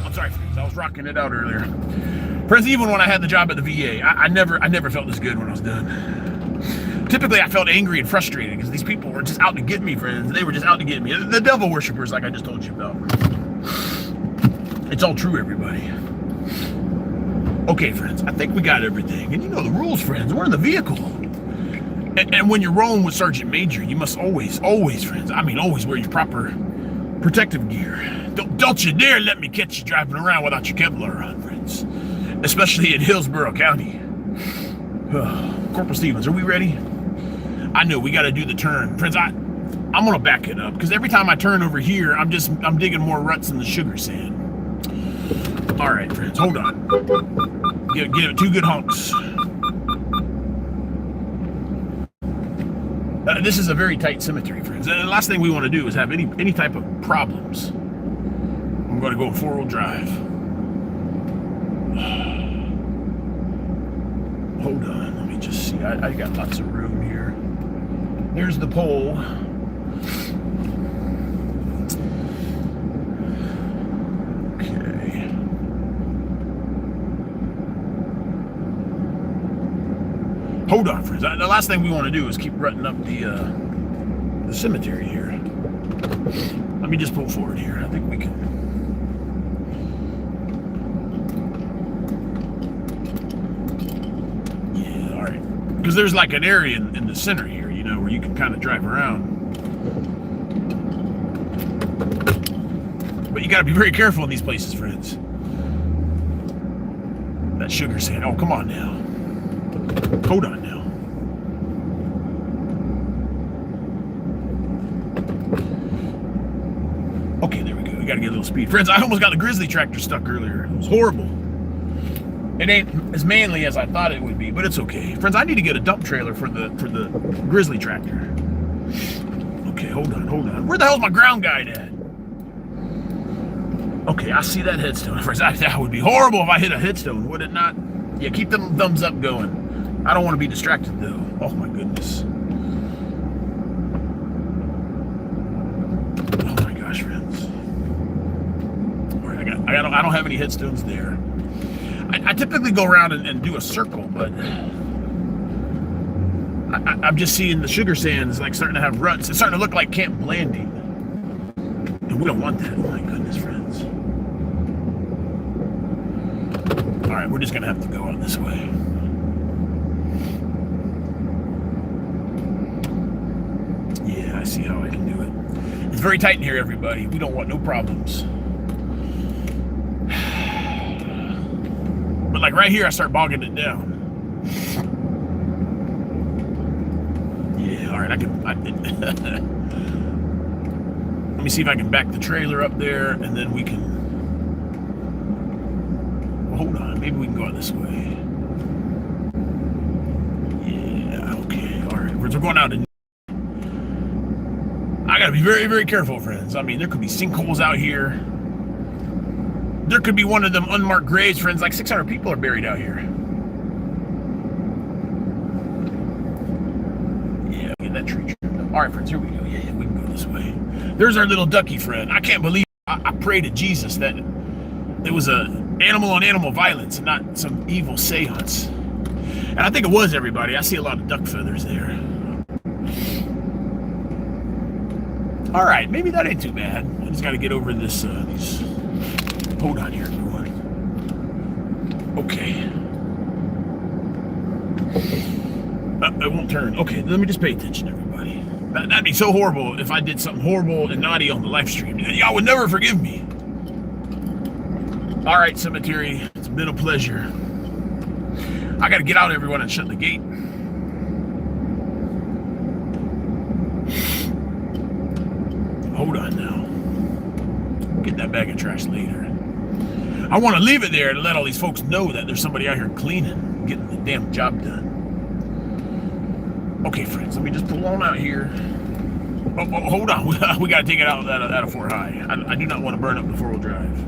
I'm sorry, friends, I was rocking it out earlier. Friends, even when I had the job at the VA, I never felt this good when I was done. Typically, I felt angry and frustrated because these people were just out to get me, friends. They were just out to get me. The devil worshippers, like I just told you about. It's all true, everybody. Okay, friends, I think we got everything. And you know the rules, friends. We're in the vehicle. And when you're rolling with Sergeant Major, you must always, friends, always wear your proper protective gear. Don't you dare let me catch you driving around without your Kevlar on, friends. Especially in Hillsborough County. Corporal Stevens, are we ready? I know we got to do the turn. Friends, I'm going to back it up because every time I turn over here, I'm digging more ruts in the sugar sand. All right, friends, hold on. Give it 2 good honks. This is a very tight cemetery, friends. The last thing we want to do is have any type of problems. I'm going to go in 4-wheel drive. Hold on, let me just see. I got lots of room here. There's the pole. Okay. Hold on, friends. The last thing we want to do is keep rutting up the cemetery here. Let me just pull forward here. I think we can. Yeah, all right. Because there's like an area in the center here, where you can kind of drive around. But you got to be very careful in these places, friends. That sugar sand. Oh, come on now. Hold on now. Okay, there we go. We got to get a little speed. Friends, I almost got the Grizzly tractor stuck earlier. It was horrible. It ain't as manly as I thought it would be, but it's okay. Friends, I need to get a dump trailer for the Grizzly tractor. Okay, hold on. Where the hell's my ground guide at? Okay, I see that headstone. First, that would be horrible if I hit a headstone, would it not? Yeah, keep them thumbs up going. I don't want to be distracted though. Oh my goodness. Oh my gosh, friends. All right, I don't have any headstones there. I typically go around and do a circle, but I'm just seeing the sugar sands like starting to have ruts. It's starting to look like Camp Blanding. And we don't want that. Oh my goodness, friends. All right, we're just gonna have to go out this way. Yeah, I see how I can do it. It's very tight in here, everybody. We don't want no problems. But like right here, I start bogging it down. Yeah, all right, let me see if I can back the trailer up there, and then we can, well, hold on, maybe we can go out this way. Yeah, okay, all right, we're going out in, I gotta be very, very careful, friends. I mean, there could be sinkholes out here. There could be one of them unmarked graves, friends. Like 600 people are buried out here. Yeah, get that tree trimmed up. All right, friends, here we go. Yeah, we can go this way. There's our little ducky friend. I can't believe I pray to Jesus that it was a animal on animal violence and not some evil seance. And I think it was, everybody. I see a lot of duck feathers there. All right, maybe that ain't too bad. I just got to get over this. These. Hold on here, everyone. Okay. It won't turn. Okay, let me just pay attention, everybody. That'd be so horrible if I did something horrible and naughty on the live stream. Y'all would never forgive me. All right, cemetery. It's been a pleasure. I got to get out, everyone, and shut the gate. Hold on now. Get that bag of trash later. I want to leave it there to let all these folks know that there's somebody out here cleaning, getting the damn job done. Okay, friends, let me just pull on out here. Oh, hold on. We got to take it out of Fort High. I do not want to burn up the four-wheel drive.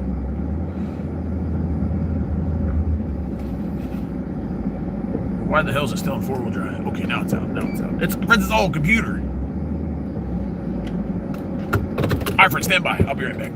Why the hell is it still in four-wheel drive? Okay, now it's out. Friends, it's all computer. All right, friends, stand by. I'll be right back.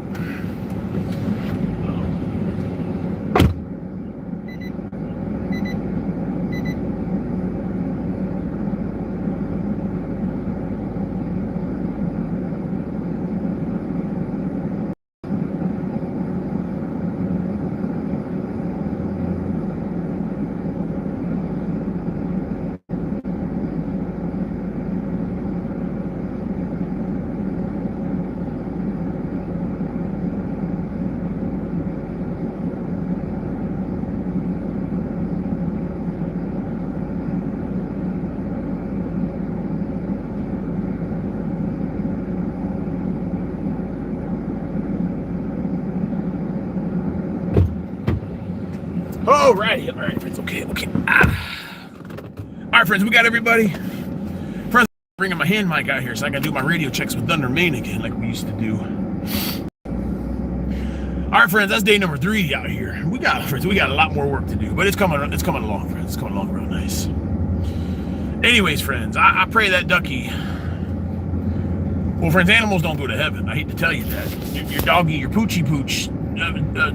All right, friends, okay. All right, friends, we got everybody. Friends, I'm bringing my hand mic out here so I can do my radio checks with Thunder Main again like we used to do. All right, friends, that's day number 3 out here. We got a lot more work to do, but it's coming along, friends. It's coming along real nice. Anyways, friends, I pray that ducky. Well, friends, animals don't go to heaven. I hate to tell you that. Your doggy, your poochie pooch,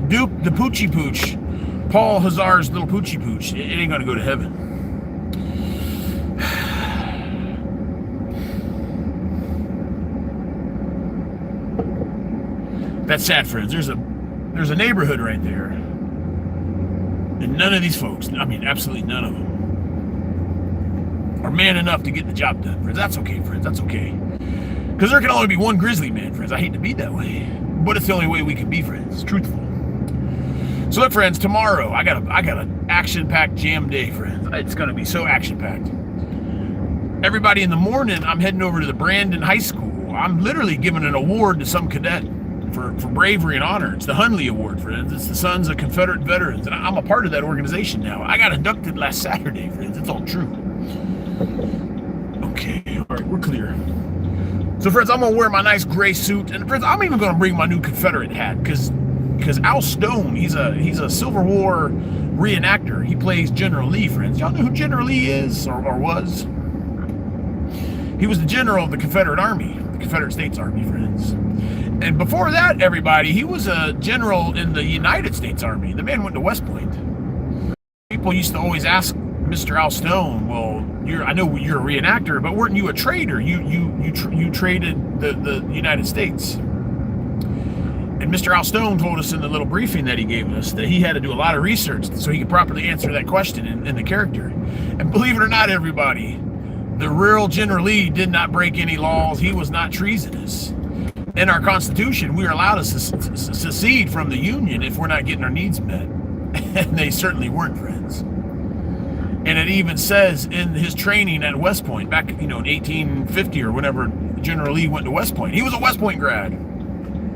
Duke the poochie pooch, Paul Hazar's little poochie pooch, it ain't gonna go to heaven. That's sad, friends. There's a neighborhood right there, and none of these folks, I mean, absolutely none of them, are man enough to get the job done, friends. That's okay, friends. That's okay. Because there can only be one grizzly man, friends. I hate to be that way, but it's the only way we can be, friends. Truthful. So look, friends, tomorrow I got an action-packed jam day, friends. It's gonna be so action-packed. Everybody, in the morning, I'm heading over to the Brandon High School. I'm literally giving an award to some cadet for bravery and honor. It's the Hunley Award, friends. It's the Sons of Confederate Veterans, and I'm a part of that organization now. I got inducted last Saturday, friends. It's all true. Okay, all right, we're clear. So, friends, I'm gonna wear my nice gray suit, and friends, I'm even gonna bring my new Confederate hat, because because Al Stone, he's a Civil War reenactor. He plays General Lee, friends. Y'all know who General Lee is or was? He was the general of the Confederate Army, the Confederate States Army, friends. And before that, everybody, he was a general in the United States Army. The man went to West Point. People used to always ask Mr. Al Stone, well, I know you're a reenactor, but weren't you a trader? You traded the United States. And Mr. Al Stone told us in the little briefing that he gave us that he had to do a lot of research so he could properly answer that question in the character. And believe it or not, everybody, the real General Lee did not break any laws. He was not treasonous. In our Constitution, we are allowed to secede from the Union if we're not getting our needs met. And they certainly weren't, friends. And it even says in his training at West Point, back, in 1850 or whenever General Lee went to West Point, he was a West Point grad.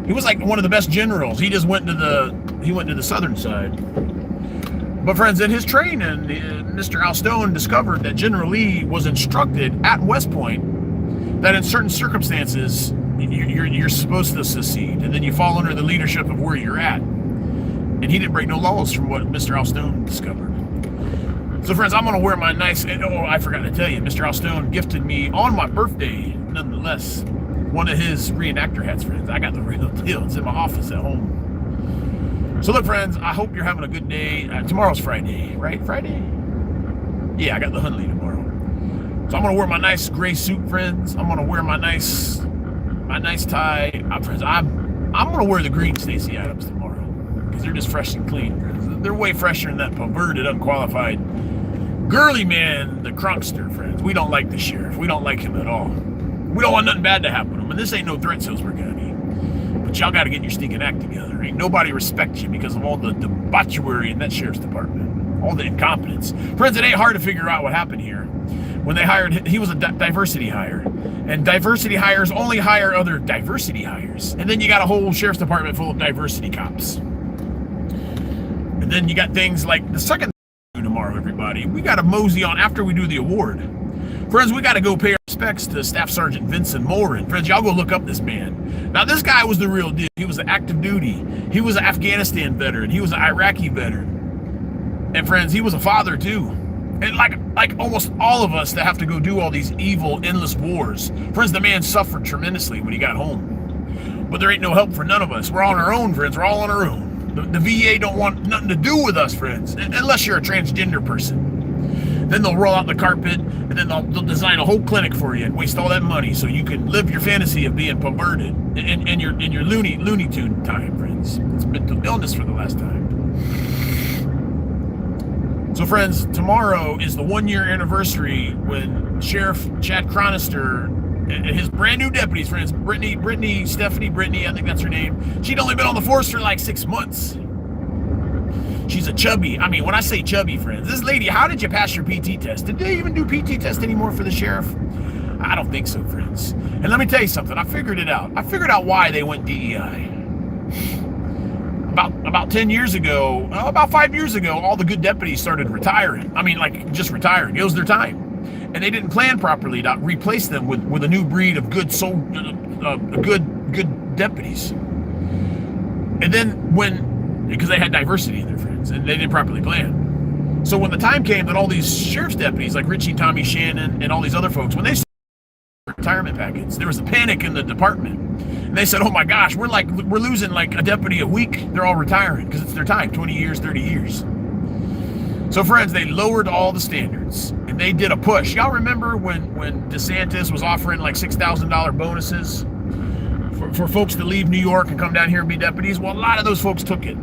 He was like one of the best generals. He just went to the southern side. But friends, in his training, Mr. Al Stone discovered that General Lee was instructed at West Point that in certain circumstances you're supposed to secede, and then you fall under the leadership of where you're at. And he didn't break no laws from what Mr. Al Stone discovered. So friends, I'm gonna wear my nice. Oh, I forgot to tell you, Mr. Al Stone gifted me on my birthday, nonetheless, one of his reenactor hats, friends. I got the real deal. It's in my office at home. So look, friends, I hope you're having a good day. Tomorrow's Friday, right? Friday? Yeah, I got the Huntley tomorrow. So I'm gonna wear my nice gray suit, friends. I'm gonna wear my nice tie. Friends, I'm gonna wear the green Stacey Adams tomorrow because they're just fresh and clean, friends. They're way fresher than that perverted, unqualified girly man, the Crunkster, friends. We don't like the sheriff. We don't like him at all. We don't want nothing bad to happen to him, and this ain't no threat sales we're gonna be. But y'all got to get your stinking act together. Ain't nobody respect you because of all the debauchery in that sheriff's department, all the incompetence. Friends, it ain't hard to figure out what happened here. When they hired, he was a diversity hire, and diversity hires only hire other diversity hires, and then you got a whole sheriff's department full of diversity cops. And then you got things like the second tomorrow, everybody. We got to mosey on after we do the award. Friends, we got to go pay our respects to Staff Sergeant Vincent Morin. Friends, y'all go look up this man. Now, this guy was the real deal. He was an active duty. He was an Afghanistan veteran. He was an Iraqi veteran. And friends, he was a father too. And like almost all of us that have to go do all these evil, endless wars. Friends, the man suffered tremendously when he got home. But there ain't no help for none of us. We're on our own, friends. We're all on our own. The VA don't want nothing to do with us, friends, unless you're a transgender person. Then they'll roll out the carpet, and then they'll design a whole clinic for you and waste all that money so you can live your fantasy of being perverted in your Looney Tune time, friends. It's mental illness for the last time. So, friends, tomorrow is the 1-year anniversary when Sheriff Chad Chronister and his brand new deputies, friends, Stephanie Brittany, I think that's her name. She'd only been on the force for like 6 months. She's a chubby. I mean, when I say chubby, friends, this lady, how did you pass your PT test? Did they even do PT test anymore for the sheriff? I don't think so, friends. And let me tell you something. I figured it out. I figured out why they went DEI. About 10 years ago, about 5 years ago, all the good deputies started retiring. I mean, like, just retiring. It was their time. And they didn't plan properly to replace them with a new breed of good deputies. And then because they had diversity in their friends, and they didn't properly plan. So when the time came that all these sheriff's deputies, like Richie Tommy Shannon and all these other folks, when they started retirement packets, there was a panic in the department. And they said, oh my gosh, we're losing like a deputy a week. They're all retiring because it's their time, 20 years, 30 years. So friends, they lowered all the standards and they did a push. Y'all remember when DeSantis was offering like $6,000 bonuses for folks to leave New York and come down here and be deputies? Well, a lot of those folks took it,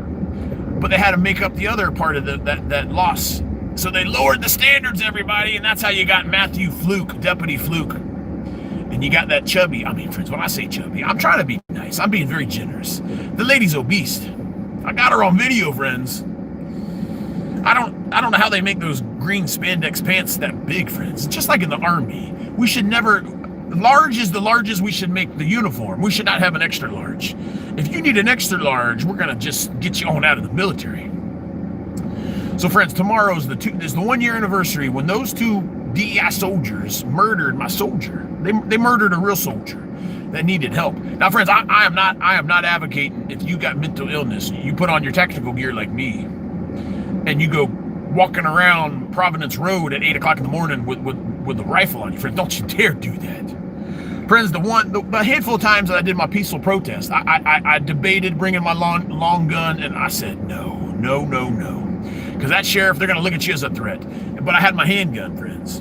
but they had to make up the other part of that loss. So they lowered the standards, everybody, and that's how you got Matthew Fluke, Deputy Fluke. And you got that chubby, I mean, friends, when I say chubby, I'm trying to be nice. I'm being very generous. The lady's obese. I got her on video, friends. I don't know how they make those green spandex pants that big, friends. Just like in the Army. We should never, large is the largest we should make the uniform. We should not have an extra large. If you need an extra large, we're gonna just get you on out of the military. So friends, tomorrow is the 1-year anniversary when those two DEI soldiers murdered my soldier. They murdered a real soldier. that needed help. Now, friends, I am not advocating if you got mental illness, you put on your tactical gear like me, and you go walking around Providence Road at 8 o'clock in the morning with a rifle on you, friends. Don't you dare do that. Friends, the handful of times that I did my peaceful protest, I debated bringing my long gun, and I said no. Because that sheriff, they're going to look at you as a threat. But I had my handgun, friends.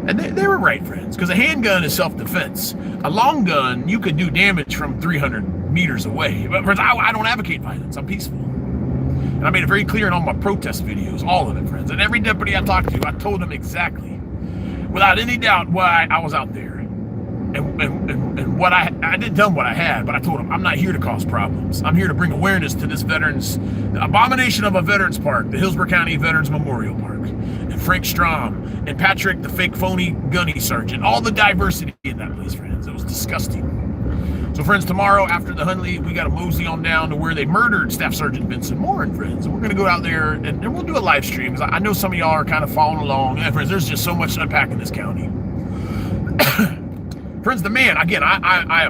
And they were right, friends, because a handgun is self-defense. A long gun, you could do damage from 300 meters away. But friends, I don't advocate violence. I'm peaceful. And I made it very clear in all my protest videos, all of it, friends. And every deputy I talked to, I told them exactly, without any doubt, why I was out there. And what I didn't tell them what I had, but I told them I'm not here to cause problems. I'm here to bring awareness to this the abomination of a veterans park, the Hillsborough County Veterans Memorial Park, and Frank Strom and Patrick, the fake phony gunny sergeant, all the diversity in that place, friends. It was disgusting. So, friends, tomorrow after the Hunley, we got to mosey on down to where they murdered Staff Sergeant Vincent Moore, and friends. And we're going to go out there and we'll do a live stream, because I know some of y'all are kind of following along. And friends, there's just so much to unpack in this county. Friends, the man, again, I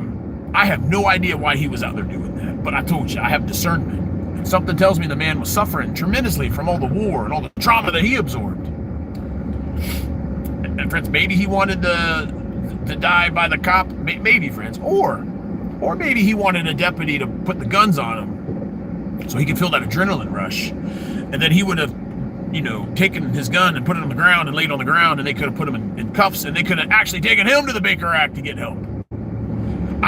have no idea why he was out there doing that, but I told you, I have discernment. And something tells me the man was suffering tremendously from all the war and all the trauma that he absorbed. And friends, maybe he wanted to die by the cop, maybe, friends, or maybe he wanted a deputy to put the guns on him so he could feel that adrenaline rush, and then he would have, taken his gun and put it on the ground and laid on the ground, and they could have put him in cuffs, and they could have actually taken him to the Baker Act to get help.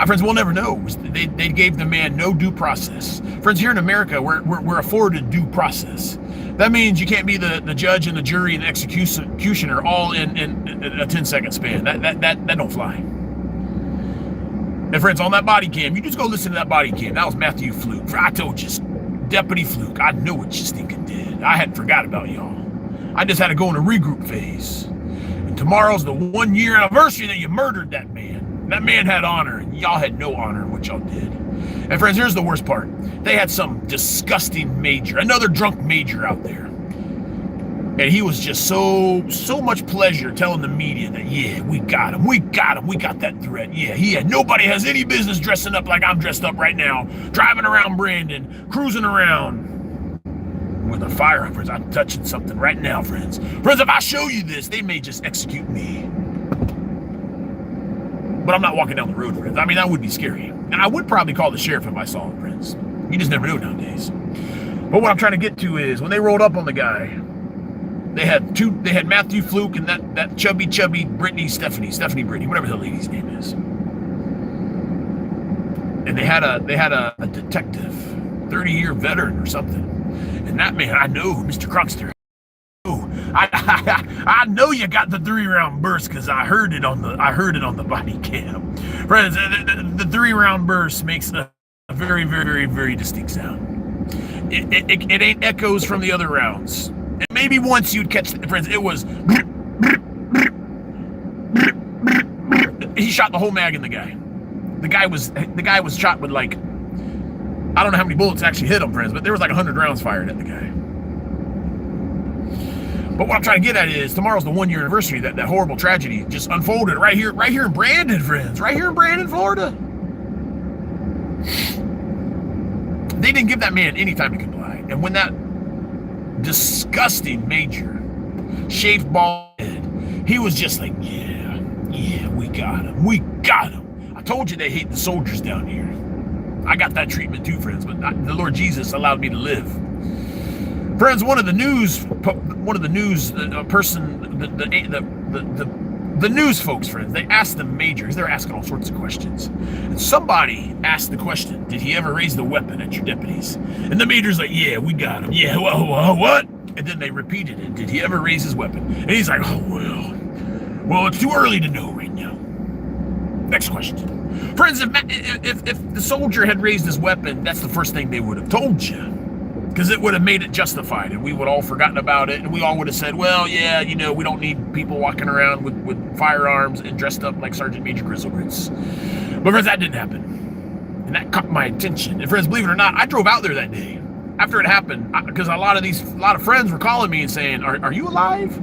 Friends, we'll never know. They gave the man no due process. Friends, here in America, we're afforded due process. That means you can't be the judge and the jury and the executioner all in a 10-second span. That don't fly. And friends, on that body cam, you just go listen to that body cam. That was Matthew Fluke. I told you, Deputy Fluke, I know what you stinking did. I hadn't forgot about y'all. I just had to go in a regroup phase. And tomorrow's the 1-year anniversary that you murdered that man. That man had honor, and y'all had no honor in what y'all did. And friends, here's the worst part. They had some disgusting major, another drunk major out there. And he was just so much pleasure telling the media that, yeah, we got him, we got that threat. Yeah, nobody has any business dressing up like I'm dressed up right now, driving around Brandon, cruising around with a firearm, friends. I'm touching something right now, friends. Friends, if I show you this, they may just execute me. But I'm not walking down the road, friends. I mean, that would be scary. And I would probably call the sheriff if I saw him, friends. You just never know nowadays. But what I'm trying to get to is, when they rolled up on the guy, they had Matthew Fluke and that chubby Stephanie Brittany, whatever the lady's name is. And they had a detective, 30-year veteran or something. And that man, I know, Mr. Crockster. I know you got the 3-round burst, because I heard it on the body cam. Friends, the 3-round burst makes a very, very, very distinct sound. It ain't echoes from the other rounds. And maybe once you'd catch it, friends, it was. He shot the whole mag in the guy. The guy was shot with, like, I don't know how many bullets actually hit him, friends, but there was like 100 rounds fired at the guy. But what I'm trying to get at is, tomorrow's the 1-year anniversary that horrible tragedy just unfolded right here in Brandon, friends. Right here in Brandon, Florida. They didn't give that man any time to comply. And when that disgusting major shaved bald head, he was just like, yeah, we got him. I told you they hate the soldiers down here. I got that treatment too, friends, but the Lord Jesus allowed me to live. Friends, the news folks, friends, they asked the majors, they're asking all sorts of questions. And somebody asked the question, did he ever raise the weapon at your deputies? And the major's like, yeah, we got him. Yeah, well, what? And then they repeated it. Did he ever raise his weapon? And he's like, oh, well, it's too early to know right now. Next question. Friends, if the soldier had raised his weapon, that's the first thing they would have told you. Because it would have made it justified, and we would all forgotten about it, and we all would have said, well, yeah, we don't need people walking around with firearms and dressed up like Sergeant Major Grizzlegrits. But friends, that didn't happen. And that caught my attention. And friends, believe it or not, I drove out there that day. After it happened, because a lot of friends were calling me and saying, are you alive?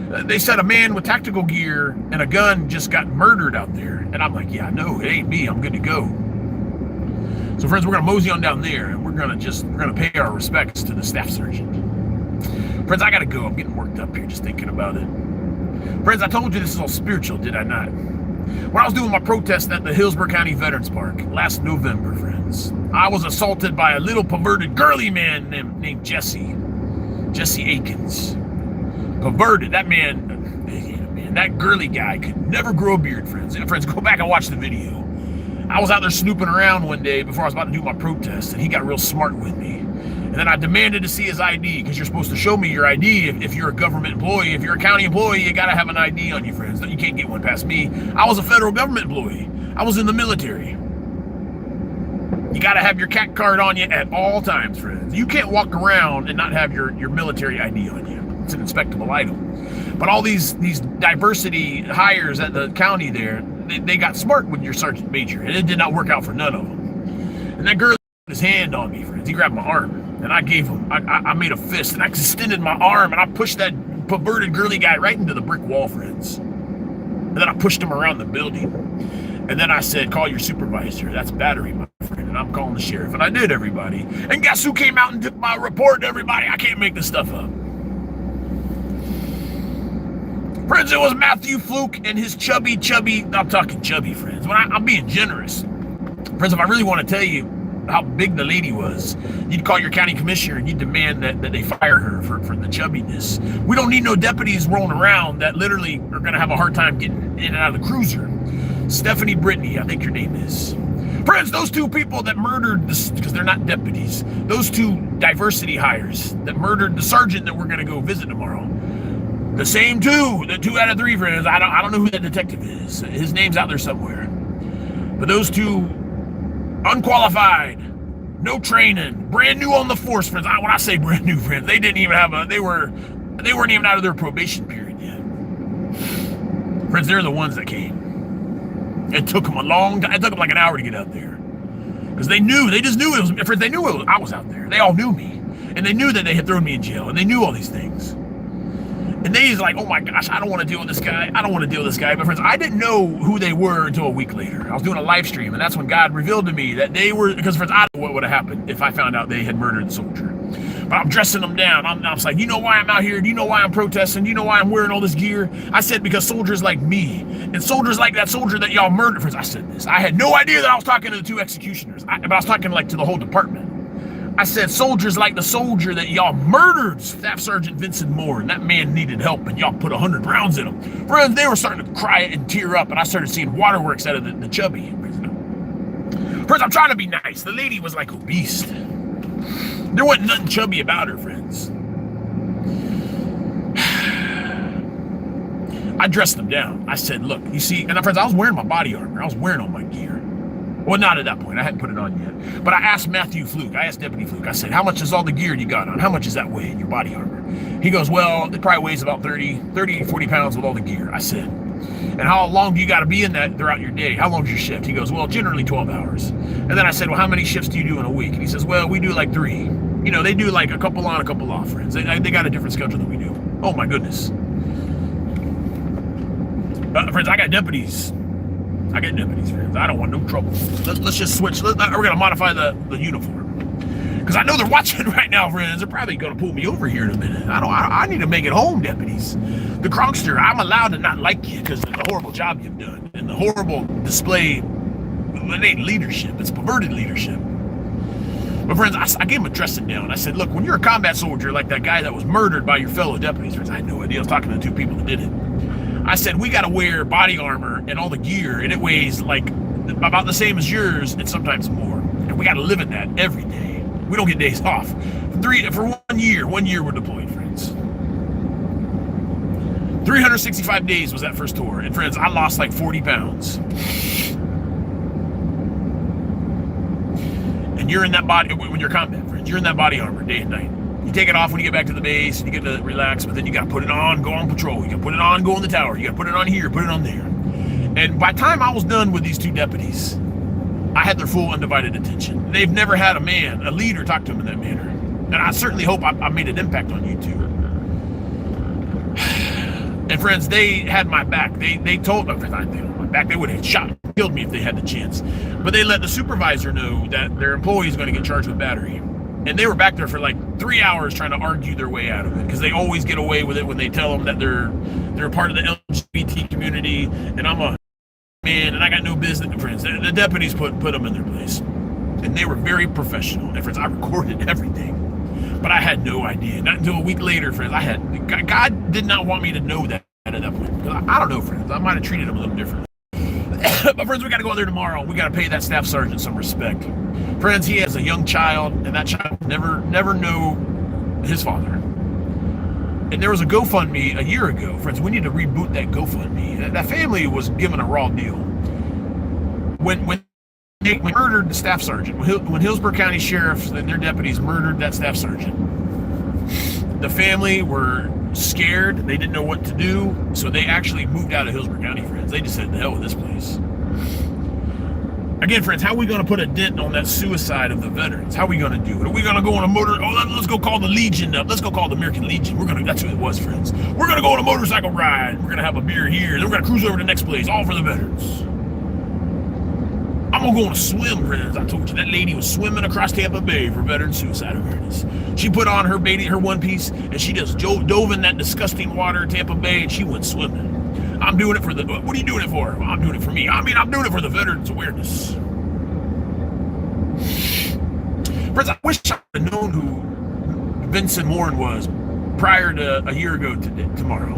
They said a man with tactical gear and a gun just got murdered out there. And I'm like, yeah, no, it ain't me. I'm good to go. So friends, we're going to mosey on down there, and we're going to pay our respects to the staff sergeant. Friends, I got to go. I'm getting worked up here just thinking about it. Friends, I told you this is all spiritual, did I not? When I was doing my protest at the Hillsborough County Veterans Park last November, friends, I was assaulted by a little perverted girly man named Jesse Akins. Perverted. That man, that girly guy could never grow a beard, friends. And friends, go back and watch the video. I was out there snooping around one day before I was about to do my protest, and he got real smart with me. And then I demanded to see his ID, because you're supposed to show me your ID if you're a government employee. If you're a county employee, you gotta have an ID on you, friends. You can't get one past me. I was a federal government employee. I was in the military. You gotta have your CAC card on you at all times, friends. You can't walk around and not have your military ID on you. It's an inspectable item. But all these diversity hires at the county there, they got smart with your sergeant major, and it did not work out for none of them. And that girl put his hand on me, friends. He grabbed my arm. And I gave him, I made a fist, and I extended my arm, and I pushed that perverted girly guy right into the brick wall, friends. And then I pushed him around the building. And then I said, call your supervisor. That's battery, my friend. And I'm calling the sheriff. And I did, everybody. And guess who came out and took my report, everybody? I can't make this stuff up. Friends, it was Matthew Fluke and his chubby, I'm talking chubby, friends. When I'm being generous. Friends, if I really want to tell you how big the lady was, you'd call your county commissioner and you'd demand that they fire her for the chubbiness. We don't need no deputies rolling around that literally are going to have a hard time getting in and out of the cruiser. Stephanie Brittany, I think your name is. Friends, those two people that murdered this, because they're not deputies, those two diversity hires that murdered the sergeant that we're going to go visit tomorrow. The same two, the 2 out of 3, friends. I don't know who that detective is. His name's out there somewhere. But those two, unqualified, no training, brand new on the force, friends. When I say brand new, friends, they didn't even have they weren't even out of their probation period yet. Friends, they're the ones that came. It took them a long time. It took them like an hour to get out there. Because they just knew it was, friends, they knew I was out there. They all knew me. And they knew that they had thrown me in jail. And they knew all these things. And they was like, oh my gosh, I don't want to deal with this guy. I don't want to deal with this guy. But friends, I didn't know who they were until a week later. I was doing a live stream, and that's when God revealed to me that they were, because friends, I don't know what would have happened if I found out they had murdered the soldier. But I'm dressing them down. I'm like, you know why I'm out here? Do you know why I'm protesting? Do you know why I'm wearing all this gear? I said, because soldiers like me, and soldiers like that soldier that y'all murdered. Friends, I said this. I had no idea that I was talking to the 2 executioners, but I was talking like to the whole department. I said, soldiers like the soldier that y'all murdered, Staff Sergeant Vincent Moore, and that man needed help, and y'all put 100 rounds in him. Friends, they were starting to cry and tear up, and I started seeing waterworks out of the chubby. Friends, I'm trying to be nice. The lady was like obese. There wasn't nothing chubby about her, friends. I dressed them down. I said, look, you see, and friends, I was wearing my body armor. I was wearing all my gear. Well, not at that point. I hadn't put it on yet. But I asked Matthew Fluke. I asked Deputy Fluke. I said, how much is all the gear you got on? How much does that weigh in your body armor? He goes, well, it probably weighs about 40 pounds with all the gear. I said, and how long do you got to be in that throughout your day? How long's your shift? He goes, well, generally 12 hours. And then I said, well, how many shifts do you do in a week? And he says, well, we do like 3. You know, they do like a couple on, a couple off, friends. They got a different schedule than we do. Oh, my goodness. Friends, I got deputies, friends. I don't want no trouble. Let's just switch. We're going to modify the uniform. Because I know they're watching right now, friends. They're probably going to pull me over here in a minute. I need to make it home, deputies. The Kronkster, I'm allowed to not like you because of the horrible job you've done and the horrible display. It ain't leadership. It's perverted leadership. But friends, I gave him a dressing down. I said, look, when you're a combat soldier like that guy that was murdered by your fellow deputies, friends, I had no idea. I was talking to the 2 people that did it. I said, we got to wear body armor and all the gear, and it weighs like about the same as yours and sometimes more. And we got to live in that every day. We don't get days off. For 1 year we're deployed, friends. 365 days was that first tour. And friends, I lost like 40 pounds. And you're in that body, when you're combat, friends, you're in that body armor day and night. You take it off when you get back to the base, and you get to relax, but then you got to put it on, go on patrol. You got to put it on, go in the tower. You got to put it on here, put it on there. And by the time I was done with these 2 deputies, I had their full undivided attention. They've never had a leader, talk to them in that manner. And I certainly hope I made an impact on you too. And friends, they had my back. They told me, my back, they would have shot, killed me if they had the chance. But they let the supervisor know that their employee is going to get charged with battery. And they were back there for like 3 hours trying to argue their way out of it, because they always get away with it when they tell them that they're a part of the LGBT community, and I'm a man, and I got no business. Friends, the deputies put them in their place, and they were very professional. And friends, I recorded everything. But I had no idea. Not until a week later, friends. God did not want me to know that at that point. I don't know, friends. I might have treated him a little differently. But friends, we got to go out there tomorrow. We got to pay that staff sergeant some respect. Friends, he has a young child, and that child never know his father. And there was a GoFundMe a year ago. Friends, we need to reboot that GoFundMe. That family was given a raw deal. When they murdered the staff sergeant, when Hillsborough County Sheriff and their deputies murdered that staff sergeant, the family were scared. They didn't know what to do, so they actually moved out of Hillsborough County, friends. They just said, the hell with this place. Again, friends, how are we going to put a dent on that suicide of the veterans? How are we going to do it? Are we going to go on a motor? Oh, let's go call the Legion up. Let's go call the American Legion. That's who it was, friends. We're going to go on a motorcycle ride. We're going to have a beer here. Then we're going to cruise over to the next place, all for the veterans. I'm going to go on a swim, friends. I told you, that lady was swimming across Tampa Bay for veteran suicide awareness. She put on her one piece, and she just dove in that disgusting water in Tampa Bay, and she went swimming. I'm doing it for what are you doing it for? Well, I'm doing it for me. I'm doing it for the veterans awareness. Friends, I wish I would have known who Vincent Warren was prior to a year ago tomorrow.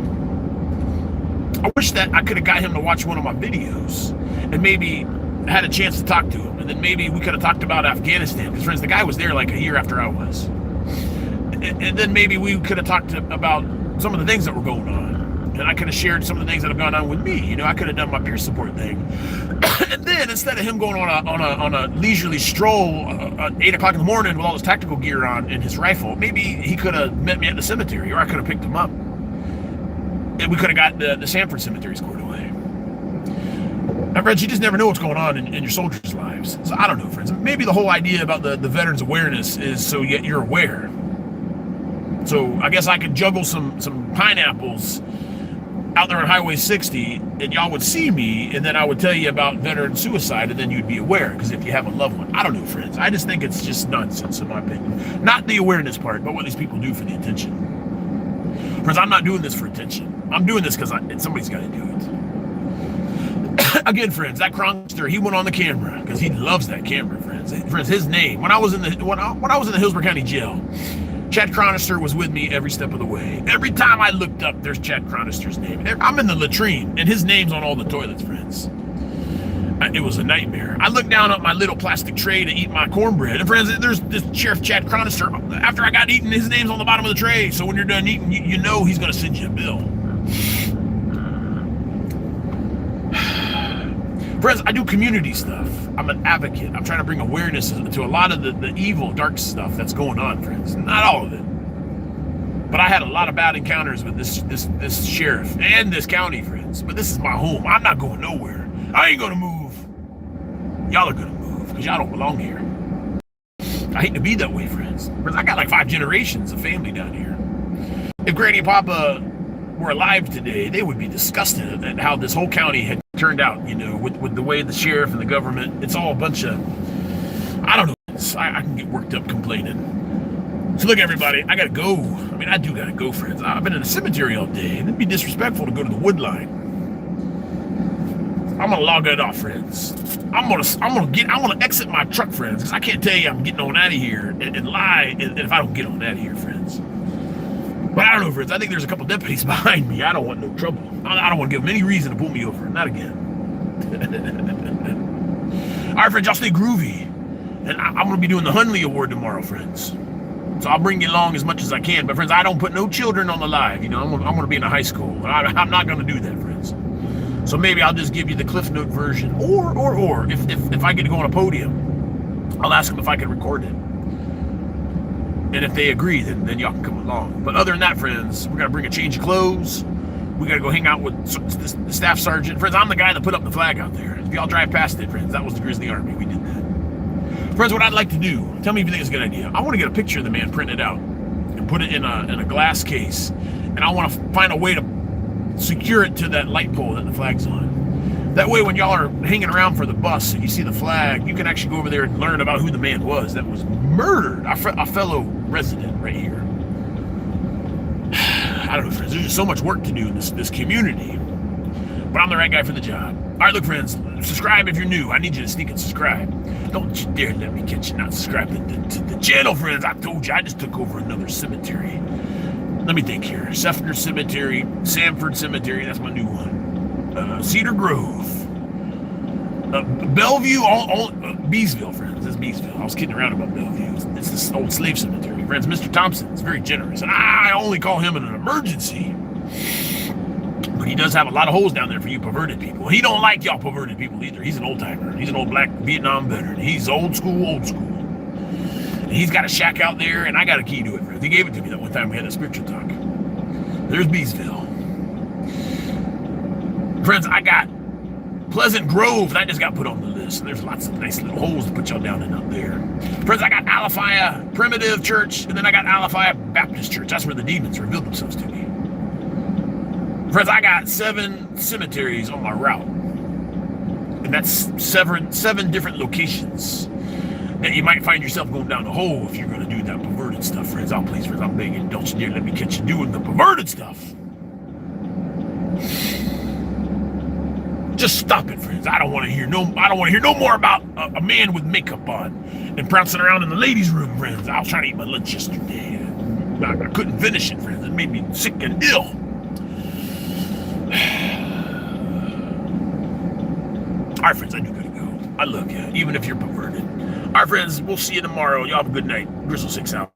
I wish that I could have got him to watch one of my videos and maybe had a chance to talk to him, and then maybe we could have talked about Afghanistan, because friends, the guy was there like a year after I was, and then maybe we could have talked about some of the things that were going on, and I could have shared some of the things that have gone on with me. I could have done my peer support thing. And then instead of him going on a leisurely stroll at 8 o'clock in the morning with all his tactical gear on and his rifle, maybe he could have met me at the cemetery, or I could have picked him up, and we could have got the Samford cemetery squared away. Now, friends, you just never know what's going on in your soldiers' lives. So I don't know, friends. Maybe the whole idea about the veterans awareness is so you're aware. So I guess I could juggle some pineapples out there on Highway 60, and y'all would see me, and then I would tell you about veteran suicide, and then you'd be aware, because if you have a loved one. I don't know, friends. I just think it's just nonsense, in my opinion. Not the awareness part, but what these people do for the attention. Friends, I'm not doing this for attention. I'm doing this because somebody's got to do it. Again, friends, that Cronster, he went on the camera because he loves that camera, friends. Friends, his name, when I was in the Hillsborough County Jail, Chad Chronister was with me every step of the way. Every time I looked up, there's Chad Chronister's name. I'm in the latrine, and his name's on all the toilets, friends. It was a nightmare. I looked down at my little plastic tray to eat my cornbread, and friends, there's this Sheriff Chad Chronister. After I got eaten, his name's on the bottom of the tray, so when you're done eating, you know he's going to send you a bill. Friends, I do community stuff. I'm an advocate. I'm trying to bring awareness to a lot of the evil, dark stuff that's going on, friends. Not all of it. But I had a lot of bad encounters with this sheriff and this county, friends. But this is my home. I'm not going nowhere. I ain't going to move. Y'all are going to move because y'all don't belong here. I hate to be that way, friends. Friends, I got like 5 generations of family down here. If Granny and Papa were alive today, they would be disgusted at how this whole county had turned out, with the way the sheriff and the government, it's all a bunch of, I don't know, I can get worked up complaining. So look, everybody, I gotta go. I do gotta go, friends. I've been in the cemetery all day, and it'd be disrespectful to go to the wood line. I'm gonna log it off, friends. I'm gonna exit my truck, friends, because I can't tell you I'm getting on out of here and lie if I don't get on out of here, friends. But I don't know, friends. I think there's a couple deputies behind me. I don't want no trouble. I don't want to give them any reason to pull me over. Not again. All right, friends, y'all stay groovy. And I'm going to be doing the Hunley Award tomorrow, friends. So I'll bring you along as much as I can. But, friends, I don't put no children on the live. I'm going to be in a high school. I'm not going to do that, friends. So maybe I'll just give you the Cliff Note version. Or if I get to go on a podium, I'll ask them if I can record it. And if they agree, then y'all can come along. But other than that, friends, we got to bring a change of clothes. We got to go hang out with the staff sergeant. Friends, I'm the guy that put up the flag out there. If y'all drive past it, friends, that was the Grizzly Army. We did that. Friends, what I'd like to do, tell me if you think it's a good idea. I want to get a picture of the man, print it out, and put it in a glass case. And I want to find a way to secure it to that light pole that the flag's on. That way, when y'all are hanging around for the bus and you see the flag, you can actually go over there and learn about who the man was that was murdered. A fellow resident right here. I don't know, friends. There's just so much work to do in this community. But I'm the right guy for the job. All right, look, friends. Subscribe if you're new. I need you to sneak and subscribe. Don't you dare let me catch you not subscribing to the channel, friends. I told you I just took over another cemetery. Let me think here. Sefner Cemetery, Samford Cemetery. That's my new one. Cedar Grove, Bellevue, Beesville, friends. That's Beesville. I was kidding around about Bellevue. It's this old slave cemetery, friends. Mr. Thompson is very generous, and I only call him in an emergency. But he does have a lot of holes down there for you perverted people. He don't like y'all perverted people either. He's an old timer. He's an old black Vietnam veteran. He's old school, old school. And he's got a shack out there, and I got a key to it, friends. He gave it to me that one time we had a spiritual talk. There's Beesville. Friends, I got Pleasant Grove that just got put on the list. There's lots of nice little holes to put y'all down in up there. Friends, I got Alafia Primitive Church, and then I got Alafia Baptist Church. That's where the demons revealed themselves to me. Friends, I got 7 cemeteries on my route. And that's 7 different locations that you might find yourself going down the hole if you're going to do that perverted stuff, friends. Oh, please, friends, I'm begging. Don't you dare let me catch you doing the perverted stuff. Just stop it, friends. I don't want to hear no more about a man with makeup on and prancing around in the ladies' room, friends. I was trying to eat my lunch yesterday. I couldn't finish it, friends. It made me sick and ill. All right, friends, I do gotta go. I love you, even if you're perverted. All right, friends, we'll see you tomorrow. Y'all have a good night. Grizzle 6 out.